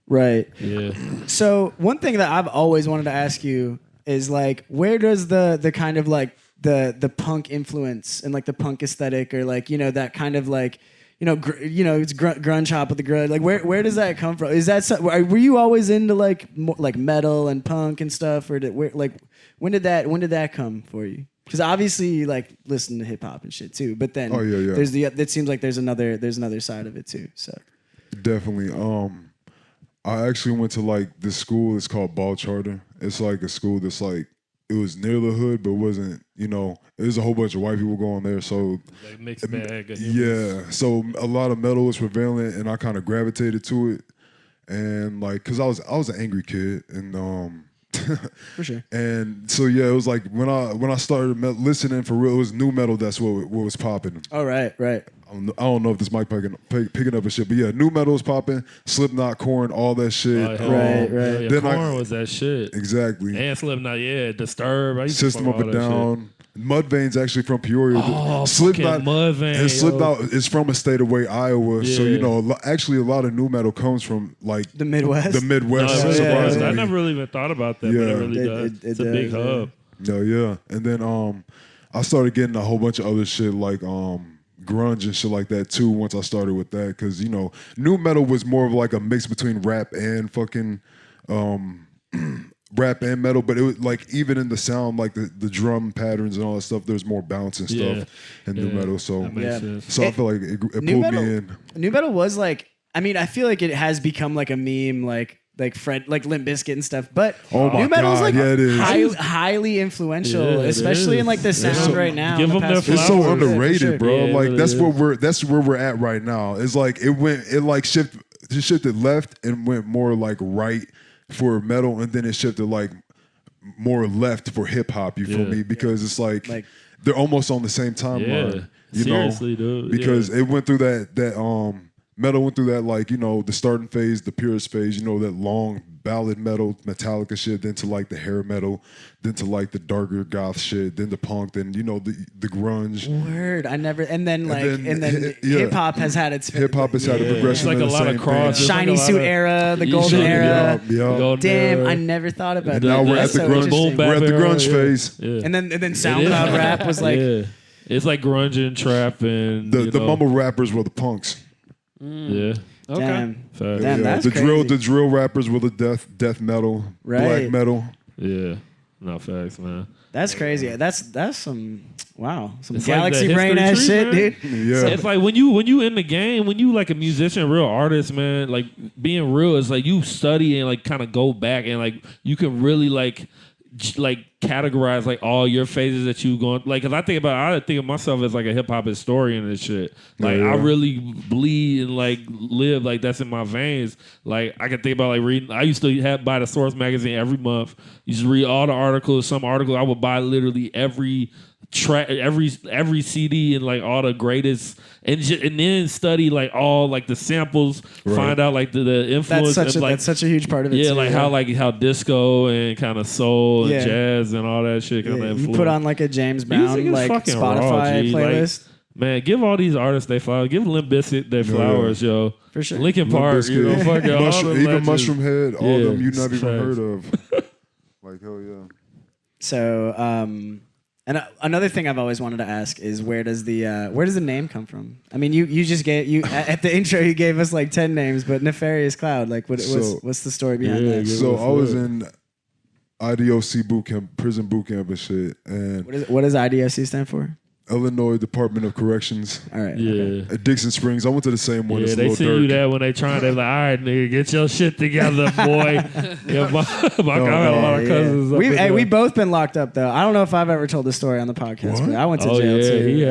Right. Yeah. So one thing that I've always wanted to ask you is like, where does the kind of like the punk influence and like the punk aesthetic or like that kind of like it's grunge hop with the grunge, like where does that come from? Is that were you always into like more, like metal and punk and stuff, or when did that come for you? Because obviously you like listen to hip hop and shit too, but then there's it seems like there's another side of it too. So Definitely. I actually went to like this school. It's called Ball Charter. It's like a school that's like it was near the hood, but wasn't. There's a whole bunch of white people going there. So Like mixed bag. Of yeah, so a lot of metal was prevalent, and I kind of gravitated to it. And like, cause I was an angry kid, and for sure. and so yeah, it was like when I started listening for real, it was new metal. That's what was popping. Oh right. I don't know if this mic picking up a shit, but yeah, new metal was popping. Slipknot, Korn, all that shit. Right. Yeah, Then Korn was that shit. Exactly. And Slipknot, yeah, Disturbed. I used to System fuck Up all and that Down. Mudvayne's actually from Peoria. Oh, Slipknot, fucking Mudvayne, and Slipknot yo. is from a state away, Iowa. So Yeah. actually a lot of new metal comes from like The Midwest. The Midwest. No, it really does. surprisingly. I never really even thought about that, but Yeah. it really does. It's a big does, hub. No, yeah. And then I started getting a whole bunch of other shit like grunge and shit like that too once I started with that, because new metal was more of like a mix between rap and fucking rap and metal, but it was like even in the sound, like the drum patterns and all that stuff, there's more bounce and stuff in new metal. So That makes Yeah. sense. I feel like it pulled New metal, me in. New metal was like, I mean, I feel like it has become like a meme, like Fred, like Limp Bizkit and stuff. But Oh my new metal's God, like yeah, it is. highly influential, Yeah, it especially in is. like the sound so- right now. give in the them their past It's few so flowers. years. underrated, Yeah, for sure. bro. Yeah, it like really that's where we're at right now. It's like it shifted left and went more like right for metal, and then it shifted like more left for hip hop. You feel Yeah. me? Because it's like Like- they're almost on the same timeline. Yeah. Seriously, dude. Because Yeah. it went through that metal went through that like the starting phase, the purest phase. That long ballad metal, Metallica shit. Then to like the hair metal, then to like the darker goth shit, then the punk, then the grunge. Word, I never, and then yeah. hip hop has had its Hip hop has had a Yeah. progression. It's like of a the lot of same crosses. thing. shiny like a lot suit of- era, the Yeah, golden yeah, era. Yeah. Golden Damn, era. I never thought about that. Now we're That's at the so grunge. interesting. We're at the Bap era, grunge yeah. phase. Yeah. And then SoundCloud rap was like, yeah. It's like grunge and trap and The mumble rappers were the punks. Yeah. Okay. damn, Facts. Damn, that's the crazy. drill rappers were the death metal, Right. black metal. Yeah. No facts, man. That's crazy. That's some wow, some It's like galaxy the brain history ass tree, shit, man. dude. Yeah. It's like when you in the game, when you like a musician, real artist, man, like being real, it's like you study and like kind of go back and like you can really like categorize like all your phases that you going like. Cause I think of myself as like a hip hop historian and shit. Like Yeah. I really bleed and like live like that's in my veins. Like I can think about like reading. I used to buy the Source magazine every month. Used to read all the articles. Some articles I would buy literally every every CD and like all the greatest, and then study like all like the samples, find out like the influence. That's such a huge part of it. Yeah, too, like how disco and kind of soul Yeah. and jazz and all that shit kind of influence. You put on like a James Brown Music is like fucking Spotify raw, G. playlist. Like, man, give all these artists their flowers. Give Limp Bizkit their flowers, yo. For sure. Linkin Park, you know, fucking all them even legends. Mushroom Head, all Yeah, them you never even facts. heard of. Like hell yeah. So, and another thing I've always wanted to ask is where does the name come from? I mean, you just gave at the intro you gave us like 10 names, but Nefarious Cloud, like what's the story behind that? So I was in IDOC boot camp, prison boot camp and shit, and What does IDOC stand for? Illinois Department of Corrections. All right. Yeah. Okay. At Dixon Springs. I went to the same one. Yeah, as they Lil send Durk. you that when they trying. They're like, all right, nigga, get your shit together, boy. Yeah, I got a lot of cousins. We've both been locked up though. I don't know if I've ever told the story on the podcast, What? but I went to Oh, jail yeah,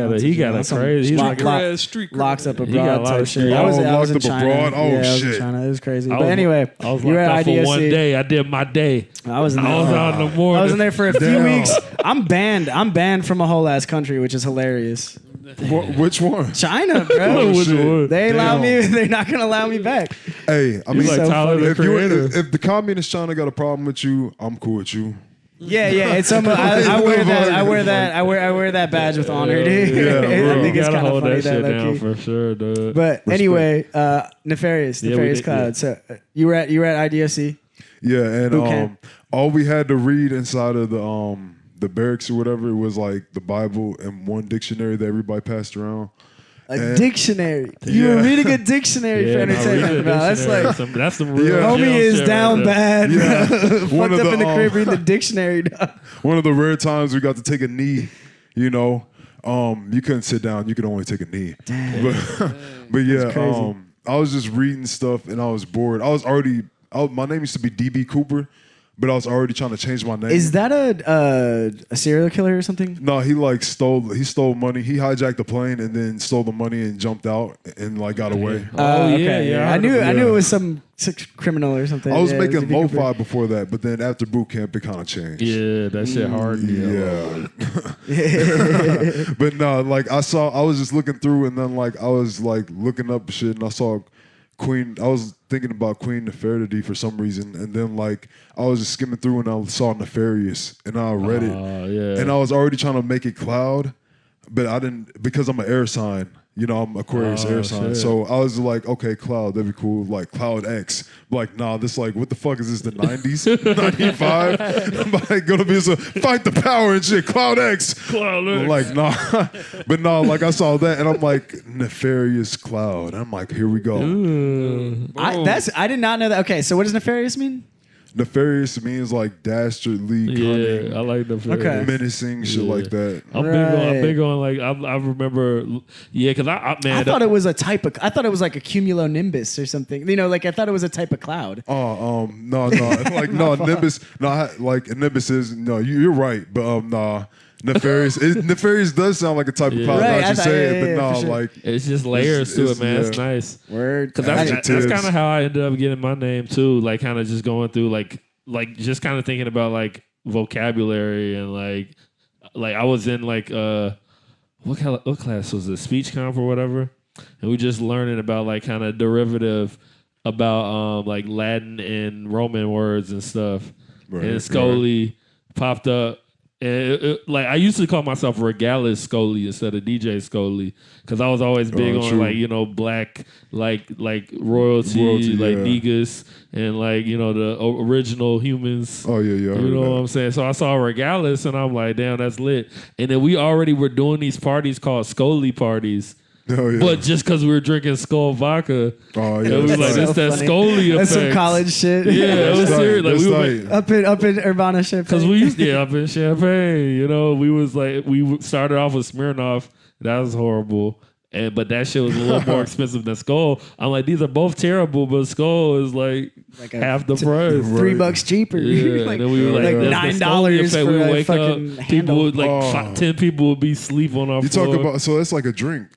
too. he got a crazy. He's like, Street locks up He got a abroad lot type of shit. shit. I was locked in up China. abroad? Oh, yeah, I was shit. in China. It was crazy. I But was- anyway, I was you were locked at up for IDOC. one day. I did my day. I was in there. I was out in the morning. I was in there for a few Damn. weeks. I'm banned from a whole ass country, which is hilarious. Which one? China, bro. Which shit. one? They allow me. Damn. They're not gonna allow me back. Hey, I You mean, like so Tyler funny. the if Creator. if the communist China got a problem with you, I'm cool with you. Yeah. It's almost, I wear that. I wear that badge with honor, dude. Yeah, I bro. think it's gotta kind of hold funny that shit down low-key. for sure, dude. But anyway, Nefarious Yeah, we did, Cloud. yeah. So you were at IDOC. Yeah, and Boot camp. all we had to read inside of the barracks or whatever was like the Bible and one dictionary that everybody passed around. A dictionary. You were Yeah. reading a dictionary for Yeah, no, entertainment, read bro. the That's dictionary. like That's some real Yeah. homie jail is shit down right there. bad. Yeah. Fucked One of up the, in the crib reading the dictionary, dog. One of the rare times we got to take a knee, you know. You couldn't sit down, you could only take a knee. But yeah, crazy. I was just reading stuff and I was bored. My name used to be DB Cooper, but I was already trying to change my name. Is that a serial killer or something? No, he stole money. He hijacked the plane and then stole the money and jumped out and like got away. Oh, yeah, okay, yeah, I knew heard of it was some criminal or something. I was Yeah, making DB Cooper. lo-fi before that, but then after boot camp, it kind of changed. Yeah, that shit hard. Yeah. But no, like I was just looking through and then like I was like looking up shit and I saw I was thinking about Queen Nefertiti for some reason, and then like I was just skimming through and I saw Nefarious and I read it. Yeah. And I was already trying to make it Cloud, but I didn't because I'm an air sign. You know, I'm Aquarius air sign. shit. So I was like, okay, Cloud, that'd be cool. Like Cloud X. Like, nah, this like, what the fuck is this, the 90s? 95? I'm like, gonna be some fight the power and shit. Cloud X. Cloud X. I'm like, nah. But no, like I saw that and I'm like, Nefarious Cloud. I'm like, here we go. I did not know that. Okay, so what does nefarious mean? Nefarious means like dastardly, cunning, Yeah, I like the Okay. menacing, shit like that. I'm big on like I remember, yeah, because man, I thought it was a type of. I thought it was like a cumulonimbus or something. You know, like I thought it was a type of cloud. No, like no, Nimbus, no, like Nimbus is no. You're right, but nah, Nefarious. Nefarious does sound like a type of cloud. Right, Now I you thought- say yeah, it, but yeah, no, for sure. like it's just layers to it's- it, man. yeah. It's nice. Word. Because that's Adjectives. kind of how I ended up getting my name too. Like kind of just going through like just kind of thinking about like vocabulary and like I was in like what class was it? Speech comp or whatever, and we just learning about like kind of derivative about like Latin and Roman words and stuff. Right, And Skoli popped up. And like I used to call myself Regalis Skoli instead of DJ Skoli because I was always big on true. like black like royalty like yeah. niggas and like the original humans. Oh yeah, yeah. I You heard know that. what I'm saying? So I saw Regalis and I'm like, damn, that's lit. And then we already were doing these parties called Skoli parties. Oh yeah. But just because we were drinking Skol vodka, Oh yeah. and we was like, that's this tight. that funny. Skoli That's some effect. college shit. Yeah, it was That's serious. Like tight. we That's were tight. up in Urbana shit. because we used to up in Champagne, we was like started off with Smirnoff. That was horrible. But that shit was a little more expensive than Skol. I'm like, these are both terrible, but Skol is like Like a half the t- price. $3 cheaper. Yeah, like, and then we were like, like that's the $9 Skoli effect. for We would a wake up, fucking people would handle. 10 people would be asleep on our You floor. talk about so that's like a drink.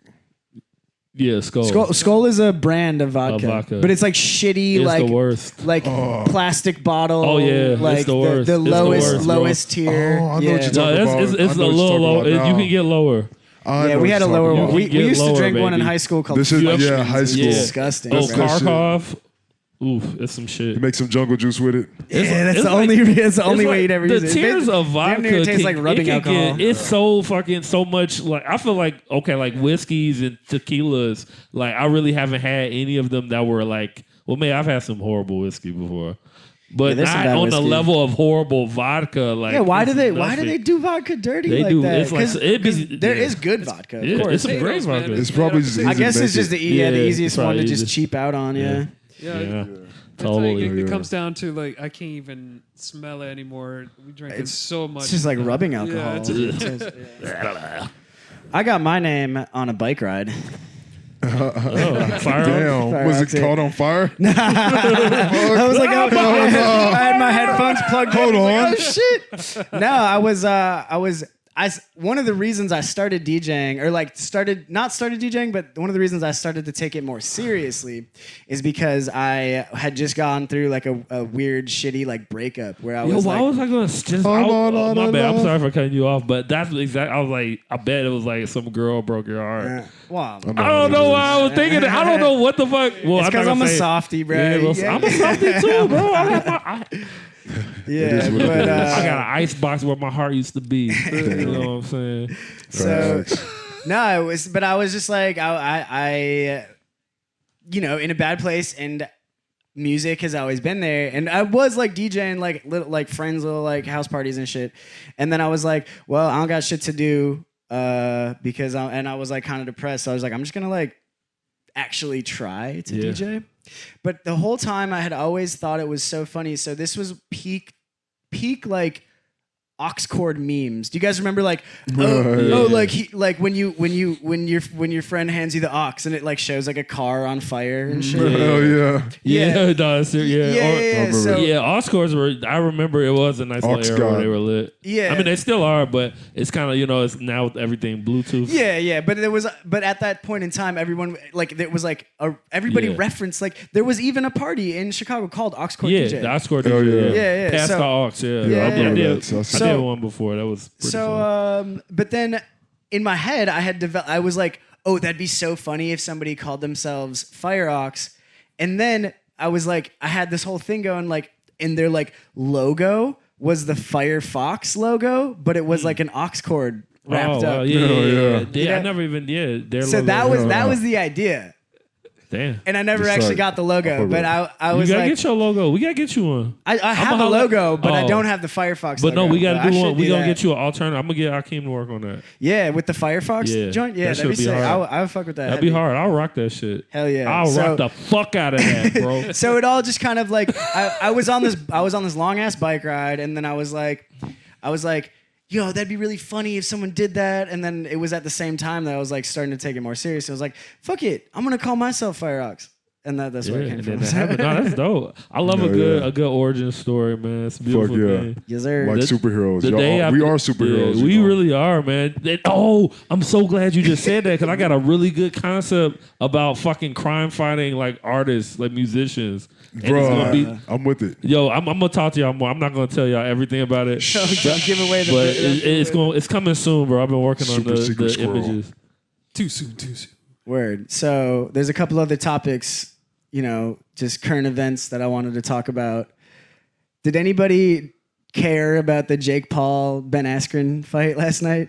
Yeah, Skol. Skol is a brand of vodka, but it's like shitty, It's like the worst. like plastic bottle. Oh, yeah. like It's the worst. the It's the lowest worst, bro. lowest tier. Oh, I know what yeah. you're talking about. It's I a know what you're little talking low. about now. You can get lower. I Yeah, know we what had a you're lower talking one. about. We You get used to lower, drink one in baby. high school called This is Fusions. high school. Yeah. Disgusting. Oh, That's that shit. Karkov. Oof, it's some shit. You make some jungle juice with it. Yeah, that's it's the like- only. It's the only It's way like you'd ever the use it. tiers of vodka Damn near tastes like rubbing it can alcohol. it's so fucking so much. Like I feel like okay, like whiskeys and tequilas. Like I really haven't had any of them that were like. Well, man, I've had some horrible whiskey before, but there's some not bad on the whiskey. level of horrible vodka. Like Yeah, why it's do they nothing. do vodka dirty They like do. that? It's like- 'Cause- it be- 'cause there yeah. is good vodka, of Yeah, course. it's some great Potatoes, man. vodka. It's probably just I guess it's just the the Yeah, easiest one to probably just easy. cheap out on. Yeah. Yeah. Yeah, It's like totally. it Yeah. comes down to like I can't even smell it anymore. We drink it so much. It's just like rubbing alcohol. Yeah, it's- I got my name on a bike ride. Oh, firearms? Damn. Fire Was it exit. caught on fire? I was like, I had my headphones plugged in. Hold I was on. like, oh shit! No, one of the reasons I started DJing, or like started DJing, but one of the reasons I started to take it more seriously is because I had just gone through like a weird, shitty like breakup where I Yo, was why like, was I gonna just? My bad. I'm sorry for cutting you off, but that's exact. I was like, I bet it was like some girl broke your heart. well, I don't know why I was thinking that. I don't know what the fuck. Well, it's because I'm a say it. softie, bro. Yeah, well, I'm a softie too, bro. I Yeah, what it but is. got an ice box where my heart used to be. You know what I'm saying? so Facts. no, I was just like I you know, in a bad place, and music has always been there, and I was like DJing like little like friends little like house parties and shit, and then I was like, well, I don't got shit to do because I was like kind of depressed, so I was like, I'm just gonna like actually try to Yeah. DJ. But the whole time I had always thought it was so funny. So this was peak like aux cord memes. Do you guys remember like like when your friend hands you the aux and it like shows like a car on fire and shit? Hell yeah. Yeah, no, it's- yeah. Yeah, so Yeah, Oscars were. I remember it was a nice little Aux era where God. they were lit. Yeah. I mean they still are, but it's kind of it's now with everything Bluetooth. Yeah, but at that point in time, everyone like there was like everybody Yeah. referenced like there was even a party in Chicago called Aux Cord Yeah, DJ. the Oscar Hell DJ. yeah. Yeah. Past So- the aux, yeah. Yeah, I yeah. did. So- I did one before. That was pretty fun. But then in my head, I was like, oh, that'd be so funny if somebody called themselves Fire Ox. And then I was like, I had this whole thing going like, and their like logo was the Firefox logo, but it was like an aux cord wrapped wow. up. Yeah. Yeah. I never even their So logo. that was the idea. Damn. And I never Just actually like- got the logo, but I You was gotta like, get your logo. We gotta get you one. I have a holla- logo, but I Oh. don't have the Firefox But logo. no, we gotta I do should one. We gonna that. get you an alternative. I'm gonna get Akeem to work on that. Yeah, with the Firefox Yeah, joint? Yeah, that that'd be should be sick. hard. I would fuck with that. That'd be hard. I'll rock that shit. Hell yeah. I'll So- rock the fuck out of that, bro. So it all just kind of like I was on this long ass bike ride, and then I was like, yo, that'd be really funny if someone did that. And then it was at the same time that I was like starting to take it more serious. I was like, fuck it, I'm gonna call myself Fire Ox, and that's where it Yeah, came and from. then that happened. No, that's dope. I love a good origin story, man. It's a beautiful yeah. thing. Yes, sir. Like The- superheroes. The Y'all day are- I- we are superheroes. Yeah, we really are, man. I'm so glad you just said that because I got a really good concept about fucking crime fighting like artists, like musicians. And it's Bro, gonna be, I'm with it. yo, I'm gonna talk to y'all more. I'm not gonna tell y'all everything about it. Don't give away the. But it's coming soon, bro. I've been working on Super secret the squirrel. images. Too soon. Word. So there's a couple other topics, just current events that I wanted to talk about. Did anybody care about the Jake Paul Ben Askren fight last night?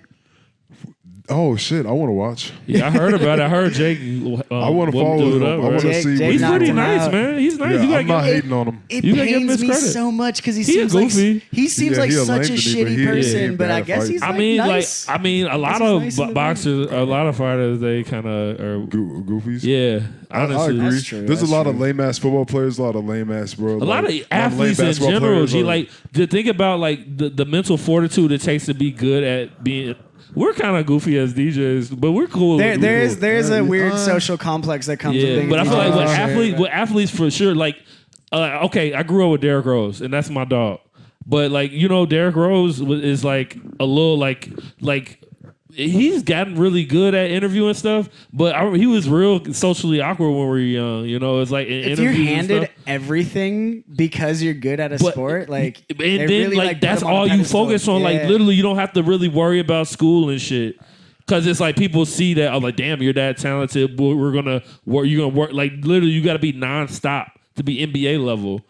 Oh shit! I want to watch. Yeah, I heard about it. I heard Jake. I want to follow dude him. up, I want to right? see. Jake He's knocked pretty him nice, out. man. He's nice. Yeah, You gotta I'm not give- hating on him. It You gotta give him pains his me credit. so much because he a seems like goofy. he seems Yeah, like he a such a lame to me, but shitty he person. ain't But I bad guess fight. he's like I mean, nice. a lot He's of nice in the boxers, a lot of fighters, they kind of are. Goofies. Yeah, I honestly, agree. That's true, There's that's a lot of true. lame ass football players, a lot of lame ass bro. a lot of athletes in general. G, like to think about like the mental fortitude it takes to be good at being. We're kind of goofy as DJs, but we're cool. There is a weird Uh, social complex that comes with Yeah, being but a I feel like DJ. with athletes for sure. Like, okay, I grew up with Derrick Rose, and that's my dog. But like Derrick Rose is like a little like he's gotten really good at interviewing stuff, but he was real socially awkward when we were young. You know, it's like if you're handed everything because you're good at a sport, like, and then really, like that's all you focus on. Like literally, you don't have to really worry about school and shit. Cause it's like people see that, oh, like, damn, you're that talented. We're gonna work. You're gonna work. Like literally, you got to be nonstop to be NBA level.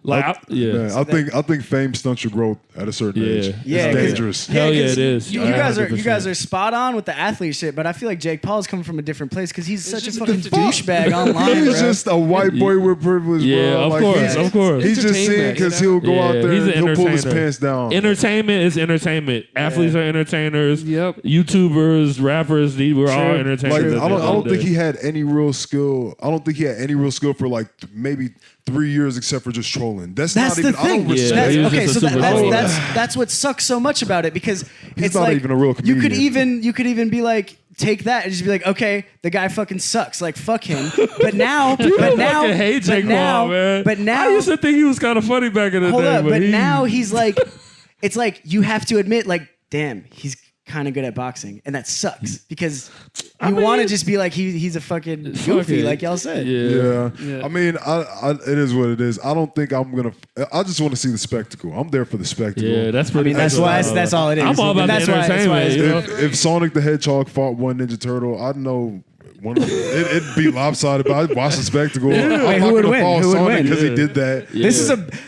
Like, I think fame stunts your growth at a certain age. Yeah, it's dangerous. Hell yeah, it is. You guys are spot on with the athlete shit, but I feel like Jake Paul's coming from a different place because he's such a fucking douchebag online. He's just a white boy with privilege. Yeah, bro. Of course. He's just saying because he'll go out there and he'll pull his pants down. Entertainment is entertainment. Athletes are entertainers. Yep. YouTubers, rappers, we're all entertainers. Like, I don't think he had any real skill. I don't think he had any real skill for like maybe 3 years except for just trolling. That's not even. The thing. I don't respect. Okay, so that's what sucks so much about it because he's not even a real comedian. You could even be like, take that and just be like, okay, the guy fucking sucks. Like, fuck him. But now, I hate Jake Paul, man. But now, I used to think he was kind of funny back in the day. But now he's like, it's like you have to admit, like, damn, he's kind of good at boxing, and that sucks because you want to just be like he's a fucking goofy, like y'all said. Yeah. I mean, it is what it is. I don't think I'm gonna. I just want to see the spectacle. I'm there for the spectacle. Yeah, that's pretty. I mean, that's why. That's all it is. I'm all about the entertainment. If Sonic the Hedgehog fought one Ninja Turtle, I'd know. It'd be lopsided, but I'd watch the spectacle. Wait, who would win? Because he did that. Yeah. This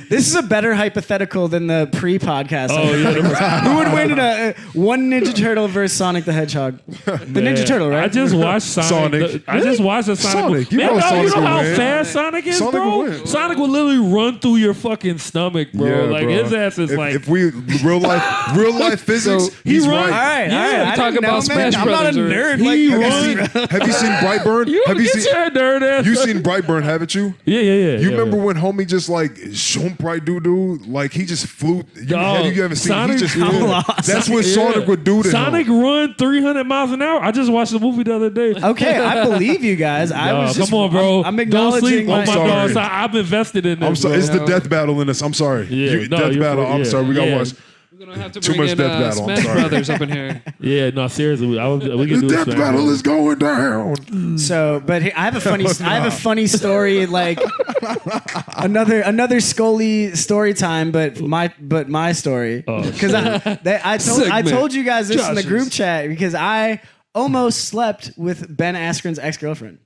is a better hypothetical than the pre-podcast. Who would win in a one Ninja Turtle versus Sonic the Hedgehog? The Ninja Turtle, right? I just watched Sonic. I just watched the Sonic. You know how fast Sonic is, bro? Sonic will literally run through your fucking stomach, bro. Like his ass is like. If we real life physics, he's right. All right. I talk about Smash Brothers. I'm not a nerd. Have you seen Brightburn? You seen Brightburn, haven't you? Yeah. You remember when homie just like shump right doo like he just flew? Have you ever seen? Sonic, he just flew. That's what Sonic would do to Sonic him. run 300 miles an hour. I just watched the movie the other day. Okay, I believe you guys. Come on, bro. I'm acknowledging. Don't sleep on my dog. I'm invested in this. I'm sorry. It's the death battle in this. I'm sorry. Death battle. I'm sorry. We gotta watch. We're gonna have to Too bring much in death battle. Smash Brothers up in here. Yeah, no, seriously, we can the do death battle is going down. So, but I have a funny story. Like another Skoli story time, but my story because I told you guys this in the group chat because I almost slept with Ben Askren's ex-girlfriend.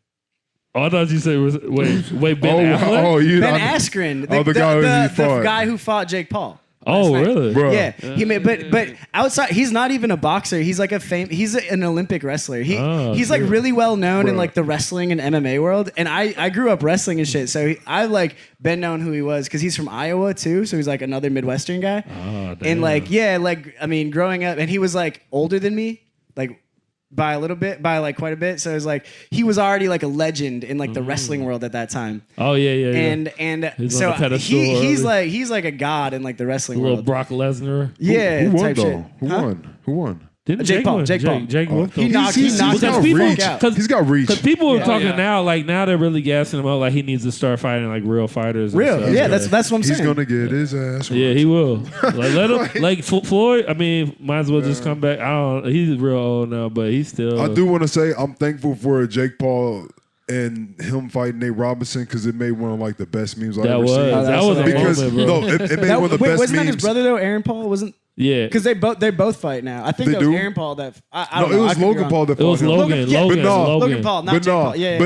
Oh, I thought you said wait Ben Affleck? Ben Askren, the guy who fought Jake Paul. Oh, really? Bro. Yeah. But outside, he's not even a boxer. He's like he's an Olympic wrestler. He's like really well known in like the wrestling and MMA world. And I grew up wrestling and shit. So I like been known who he was because he's from Iowa too. So he's like another Midwestern guy. Oh, damn. And I mean, growing up, and he was like older than me, like by a little bit, by like quite a bit. So it was like he was already like a legend in like the wrestling world at that time. Oh yeah. And so he's like a god in like the wrestling world. Little Brock Lesnar. Yeah. Who won though? Who won? Didn't Jake Paul. Jake whooped him. He knocked He's him got out. He's got reach. Because people are talking now, like now they're really gassing him up, like he needs to start fighting like real fighters. That's what I'm saying. He's gonna get his ass. Yeah, he will. Like let him. Like Floyd. I mean, might as well just come back. He's real old now, but he's still. I do want to say I'm thankful for Jake Paul and him fighting Nate Robinson because it made one of like the best memes I've ever seen. That was a because moment, bro. it made one of the best memes. Wasn't that his brother though? Aaron Paul wasn't. Yeah, because they both fight now. I think it was Aaron Paul that. I don't know. It was Logan Paul that fought him. It was Logan. Logan Paul, not Jake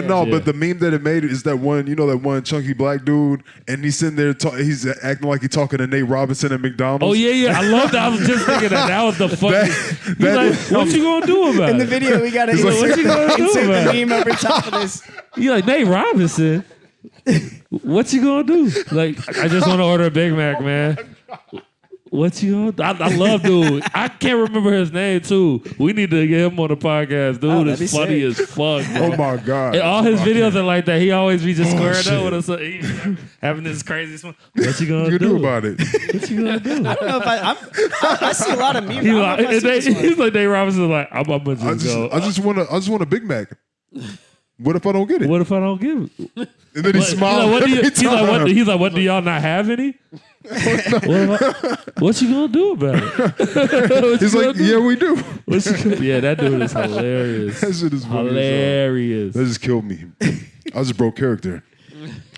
Paul. But the meme that it made is that one, that one chunky black dude, and he's sitting there, he's acting like he's talking to Nate Robinson at McDonald's. Oh yeah, I love that. I was just thinking that was the funniest. He's like, what you gonna do about it? In the video, we gotta what you gonna do insert about the meme over top of this. You're like Nate Robinson. What you gonna do? Like, I just want to order a Big Mac, man. What you gonna? I love dude. I can't remember his name too. We need to get him on the podcast. Dude is funny as fuck. Oh my god! And all his videos are like that. He always be just squaring up with us, having this crazy smile. What you gonna do about it? What you gonna do? I don't know if I see a lot of memes. He's like Dave Robinson. Like I'm gonna just go. I just want a Big Mac. What if I don't get it? What if I don't give it? And then he smiled every time. He's like, what do y'all not have any? What you gonna do about it? He's like, yeah, we do. Yeah, that dude is hilarious. That shit is funny as hell. Hilarious. That just killed me. I just broke character.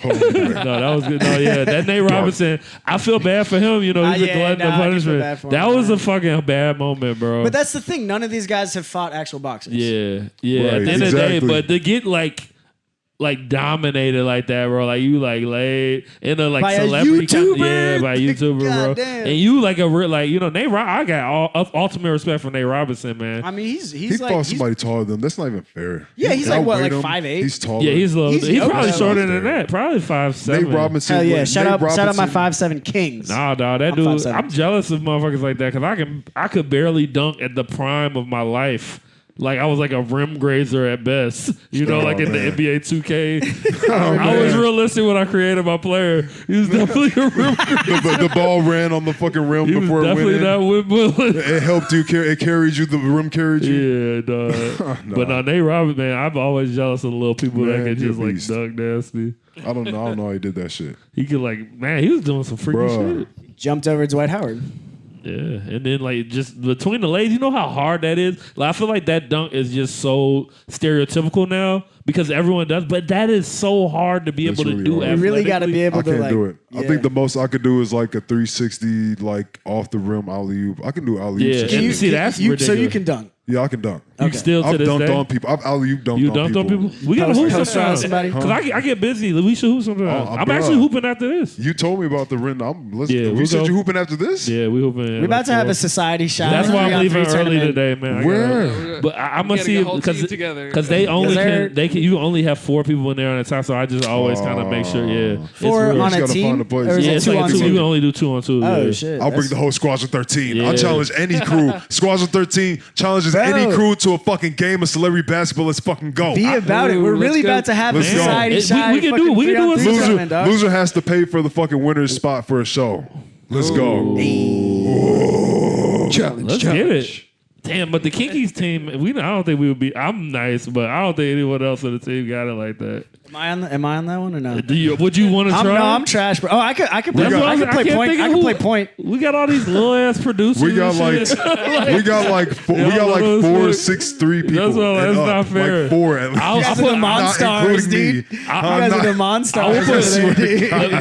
No, that was good. No, yeah, that Nate Robinson. I feel bad for him. You know, he's a glutton of punishment. That was a fucking bad moment, bro. But that's the thing. None of these guys have fought actual boxers. Yeah. Right, At the end of the day, exactly. but to get like dominated like that, bro. Like you like laid in a like By a celebrity YouTuber? by a YouTuber, bro. Goddamn. And you like a real like Nate. I got ultimate respect for Nate Robinson, man. I mean, he's He like fought somebody taller than him. That's not even fair. Yeah, he's And like, I what, weighed like him. 5'8"? He's taller. Yeah, he's He's probably okay. shorter than that. Probably 5'7". Nate Robinson. hell yeah. was- Shout Nate out my Robinson- 5'7" Kings. Nah, dog, that I'm dude. 5'7". I'm jealous of motherfuckers like that because I could barely dunk at the prime of my life. Like I was like a rim grazer at best, like in man. the NBA 2K. I was realistic when I created my player. He was definitely a rim grazer. the ball ran on the fucking rim He was before it went definitely in. not windmilling. It helped you. It carried you. The rim carried you. Yeah, dog. But no, Nate Roberts, man, I'm always jealous of the little people that Man, can just you're a like beast. dunk nasty. I don't know how he did that shit. He could like, man, he was doing some freaky Bruh. shit. Jumped over Dwight Howard. Yeah, and then like just between the legs, you know how hard that is. Like I feel like that dunk is just so stereotypical now because everyone does, but that is so hard to be It's able to really do. hard. You really got to be able I to can't like. do it. I yeah. think the most I could do is like a 360, like off the rim alley oop. I can do alley oops. Yeah, and and shit. see that's so you ridiculous. can dunk. Yeah, I can dunk. You Okay. still to I've this dunked day. on people. I've alley oop dunked You on dunked on people. We gotta Post- hoop post around sometime. somebody? Cause I get busy. We should hoop sometime. I'm bruh. actually hooping after this. You told me about the rim. Yeah, we we'll said go. you hooping after this? Yeah, we hooping. We're about to have a society shot. That's why I'm 3-on-3 leaving early tournament. today, man. I Where? gotta- But I'm We gonna gotta see get it a whole because team together. they only Is there- can you only have 4 people in there on a time. So I just always kind of make sure. Yeah, it's 4 real. on just a gotta team, find a place. or is Yeah, it it's 2 like on two. You 2? can only do 2 on 2. Oh yeah. shit! I'll bring That's- the whole Squadron 13. Yeah. I'll challenge any crew. Squadron 13 challenges any Bro. crew to a fucking game of celebrity basketball. Let's fucking go. Be about it. We're let's really go. about to have a Let's go. society We shot. can do it. We can do it. Loser has to pay for the fucking winner's spot for a show. Let's go. Challenge. Let's get it. Damn, but the Kinkies team, I don't think we would be. I'm nice, but I don't think anyone else on the team got it like that. Am I on that one or no? Would you want to try? I'm trash, bro. Oh, I could play. That's what I could play can't point. think I of could who- play point. We got all these little ass producers. We got and like shit. we got like 4, Yeah, we got like those 4, folks. 6, 3 people. That's all- and that's up. not fair. Like 4 at least. I'll You guys are put the not Monstars, including dude. me. You guys are the I Monstars. will over put-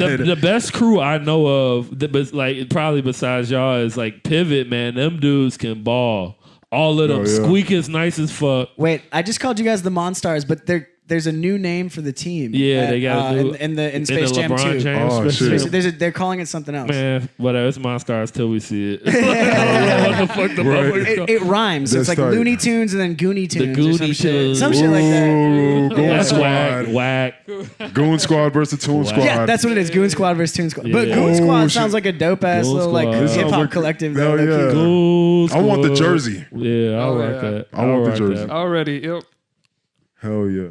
there, dude. the best crew I know of, like probably besides y'all, is like Pivot. Man, them dudes can ball. All of them. Oh, yeah. Squeak is nice as fuck. Wait, I just called you guys the Monstars, but there's a new name for the team. Yeah, they got in Space the Jam LeBron 2. James Oh, special. shit. They're calling it something else. Man, whatever. It's Monstars till we see it. I don't know what the fuck the Right. motherfuckers call- It rhymes. So it's That's like tight. Looney Tunes and then Goonie Tunes. Goonie or some shit. Tunes. Some shit like that. Ooh, Goon That's Squad. whack. Goon Squad versus Toon Squad. Yeah, that's what it is. Goon Squad versus Toon Squad. But Yeah. Goon Oh, Squad shit. sounds like a dope ass Goon little like Squad. This hip sounds hop like- collective. hell though, yeah. Goon I want the Squad. jersey. Yeah, I Oh, like yeah. that. I want the like jersey. that. Already. Yep. Hell yeah.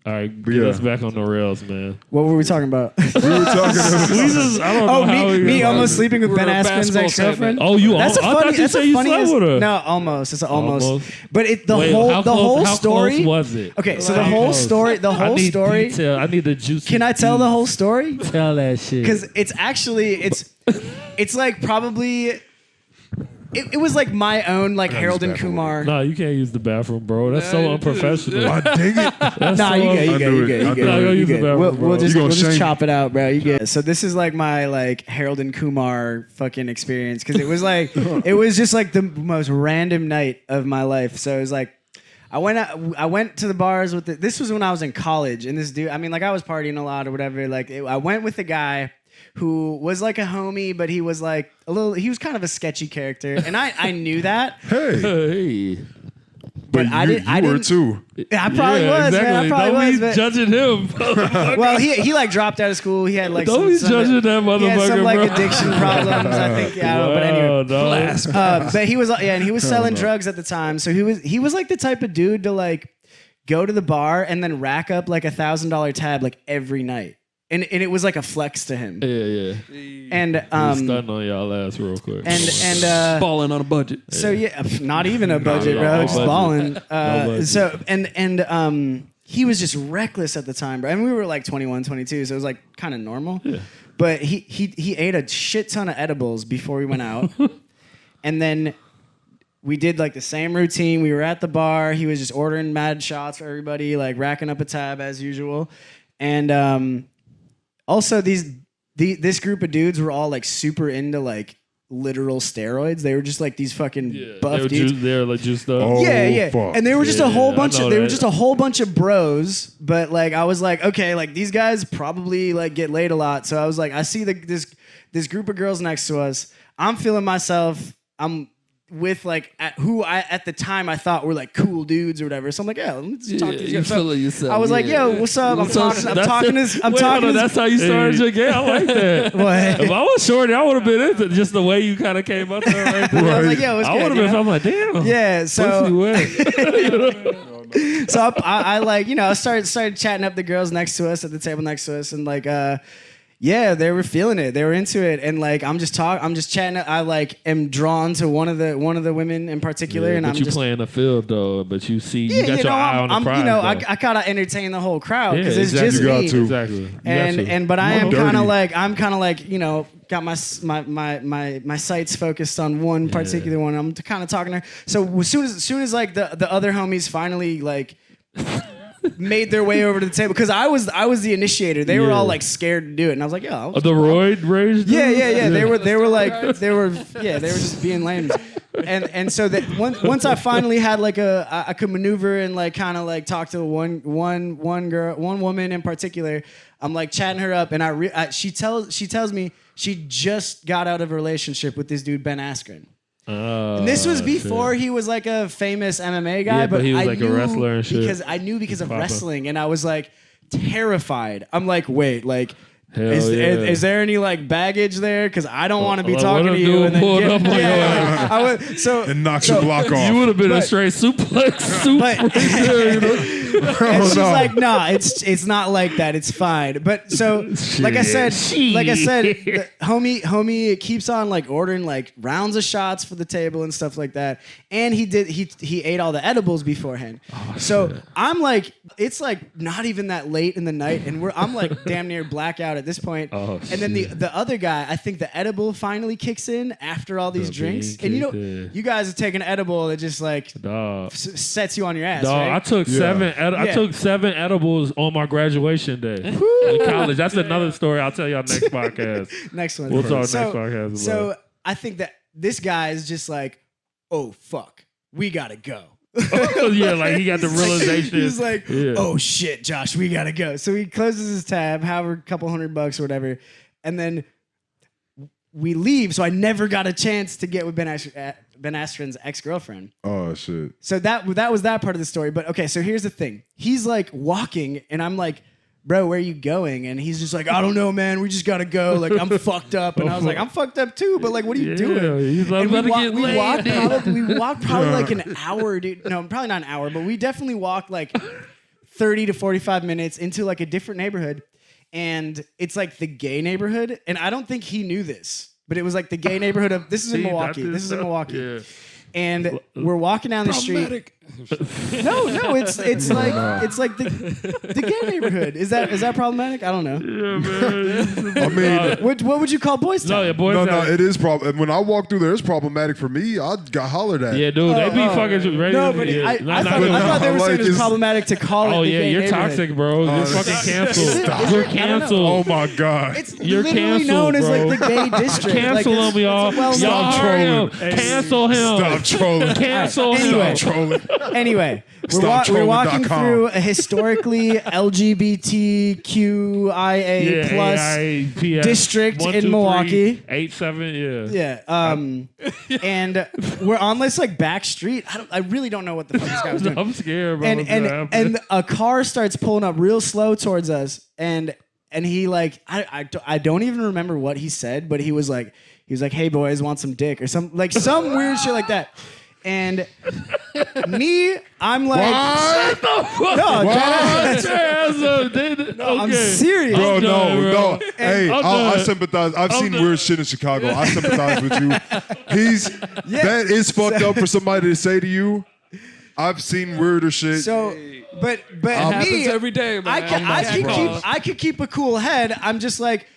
All right, But get yeah. us back on the rails, man. What were we talking about? We were talking about I don't know Oh, how we me got almost it. sleeping with We're Ben a Askren's basketball ex-girlfriend. Oh, you? That's a I thought funny. you That's said a you funny. slept with her. No, almost. It's almost. Almost. But the Wait, whole how the close- whole how story. close was it? Okay, so the How whole close? story. The I whole need story. detail. I need the juicy. Can I tell the whole story? Tell that shit. Because it's actually it's like probably. It was like my own like Harold and bathroom. Kumar. No, you can't use the bathroom, bro. That's so Nah, unprofessional. I dig it. That's Nah, so you good, I you knew good, you it. good, I you knew good. it. Go You use the good. bathroom, We'll bro. just You gonna we'll just shame- chop it out, bro. You get. So this is like my like Harold and Kumar fucking experience because it was like it was just like the most random night of my life. So it was like I went to the bars with this was when I was in college and this dude. I mean, like I was partying a lot or whatever. Like I went with a guy who was like a homie, but he was like he was kind of a sketchy character, and I knew that. Hey, Hey. but I you, didn't- I you were didn't- too. I probably Yeah, was, man. I exactly. probably Don't was. be But, judging him. well, he like dropped out of school. He had like Don't be judging that He had motherfucker, some like bro. addiction problems. I think. Yeah, I don't know, but anyway. Wow, But he was and he was selling drugs at the time. So he was like the type of dude to like go to the bar and then rack up like $1,000 tab like every night. And it was like a flex to him. Yeah. And He's stunting on y'all ass real quick. and Balling on a budget. so yeah, not even a budget, no, bro. no Just budget. balling. budget. So and he was just reckless at the time, bro. I mean, we were like 21, 22, so it was like kind of normal. Yeah. But he ate a shit ton of edibles before we went out. And then we did like the same routine. We were at the bar. He was just ordering mad shots for everybody, like racking up a tab as usual. And also this group of dudes were all like super into like literal steroids. They were just like these fucking buff dudes. They were like juiced up. Oh, Yeah. fuck. And they were just a whole bunch of. They were that. just a whole bunch of bros. But like I was like, okay, like these guys probably like get laid a lot. So I was like, I see this group of girls next to us. I'm feeling myself. I'm with like who I at the time I thought were like cool dudes or whatever. So I'm like, yeah, let's talk to these guys. So yourself. I was like, yo, what's up? I'm talking to That's how you started your game. I like that. What? If I was shorty, I would have been into just the way you kind of came up there right there. I was like, yo, what's I good? would have been. I'm like, damn. Yeah, so Pussy so I like, you know, started chatting up the girls next to us at the table next to us, and like yeah, they were feeling it. They were into it, and like I'm just chatting. I like am drawn to one of the women in particular, and but I'm you just playing the field though. But you see, yeah, you got your eye on the prize. You know, though. I gotta entertain the whole crowd Yeah, because it's exactly. just You got me. to. Exactly. But I am Dirty. kind of like, you know, got my sights focused on one particular one. I'm kind of talking to her. So as soon as like the other homies finally like made their way over to the table, because I was the initiator. They were all like scared to do it, and I was like, yo, The roid rage. yeah. They were just being lame. And so that once I finally had like I could maneuver and like kind of like talk to one woman in particular. I'm like chatting her up, and she tells me she just got out of a relationship with this dude Ben Askren. And this was before he was like a famous MMA guy, Yeah, but he was I like a knew wrestler and shit. because of Papa. wrestling, and I was like terrified. I'm like, wait, like. Hell Is there any like baggage there? Because I don't want to be What talking if to you. dude And then pulled up on your ass? I would, so And knocks your block off. You would have been a But- straight suplex soup. But right there, you know? and she's no. like, nah, it's not like that. It's fine. But so, like I said, the homie keeps on like ordering like rounds of shots for the table and stuff like that. And he ate all the edibles beforehand. So I'm like, it's like not even that late in the night, and I'm like damn near blackout at this point. And then the other guy, I think the edible finally kicks in after all these The drinks. bean And you know, kicked in. you guys have taken an edible that just like Dog. sets you on your ass. Dog, right? I took Yeah. I took 7 edibles on my graduation day in college. That's another story I'll tell y'all next podcast. Next one. We'll talk next podcast. So I think that this guy is just like, oh fuck, we gotta go. Yeah, like he got the realization. He's like, Yeah. oh shit, Josh, we gotta go. So he closes his tab, however, a couple $100 or whatever, and then we leave. So I never got a chance to get with Ben Askren's ex-girlfriend. Oh shit. So that was that part of the story. But okay, so here's the thing. He's like walking, and I'm like, bro, where are you going? And he's just like, I don't know, man. We just gotta go. Like, I'm fucked up. And I was like, I'm fucked up too. But like, what are you doing? He's like, And I'm about to get we laid. walked probably like an hour, dude. No, probably not an hour, but we definitely walked like 30 to 45 minutes into like a different neighborhood. And it's like the gay neighborhood. And I don't think he knew this, but it was like the gay neighborhood of, this is in See, Milwaukee. that's This is in stuff. Milwaukee. Yeah. And we're walking down the street. No, it's like the gay neighborhood. Is that problematic? I don't know. Yeah, man. I mean, What would you call Boys Town? No, yeah, boys. no, out. it is problem. When I walk through there, it's problematic for me. I got hollered at. Yeah, dude, they be fucking ready. No, but yeah. I Not thought they were like saying it's it's- problematic to call it. Oh the yeah, gay you're neighborhood. toxic, bro. You're fucking canceled. Stop. You're I don't know. canceled. Oh my god. It's You're literally canceled, known as bro. like the gay district. Cancel like, him, y'all. well Y'all Stop heard him. trolling. Cancel him. Stop trolling. Cancel him. Anyway. Stop trolling. Anyway, we're Stop walking trolling.com. through a historically LGBTQIA plus district in Milwaukee. 87, yeah. Yeah. And we're on this like back street. I really don't know what the fuck this guy was doing. I'm scared, bro. And a car starts pulling up real slow towards us, and he like I don't even remember what he said, but he was like, hey boys, want some dick or some weird shit like that. And me, I'm like, I'm serious. Bro, I'm done, bro. no. Hey, I'm I done. sympathize. I've seen done. weird shit in Chicago. I sympathize with you. That is fucked up for somebody to say to you. I've seen weirder shit. So but happens me, every day, man. I could keep a cool head. I'm just like,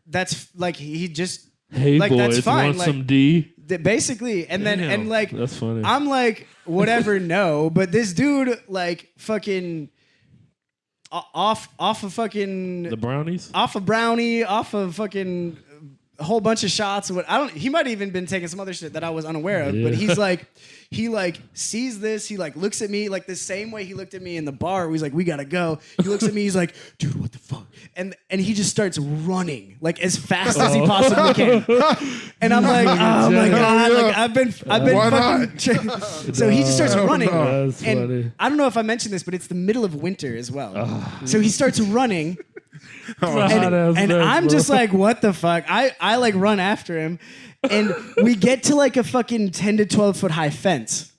that's like he just Hey like boys, that's fine. want Like, some D? basically, and then and like That's funny. I'm like whatever, no, but this dude like fucking off of fucking The brownies? off of brownie, off of fucking a whole bunch of shots. What I don't. He might have even been taking some other shit that I was unaware of. But he's like, he like sees this. He like looks at me like the same way he looked at me in the bar. He's like, we gotta go. He looks at me. He's like, dude, what the fuck? And he just starts running like as fast as he possibly can. And I'm like, oh my god! Like I've been Why fucking. So he just starts running. That's And funny. I don't know if I mentioned this, but it's the middle of winter as well. So he starts running. And I'm just like, what the fuck? I like run after him, and we get to like a fucking 10 to 12 foot high fence.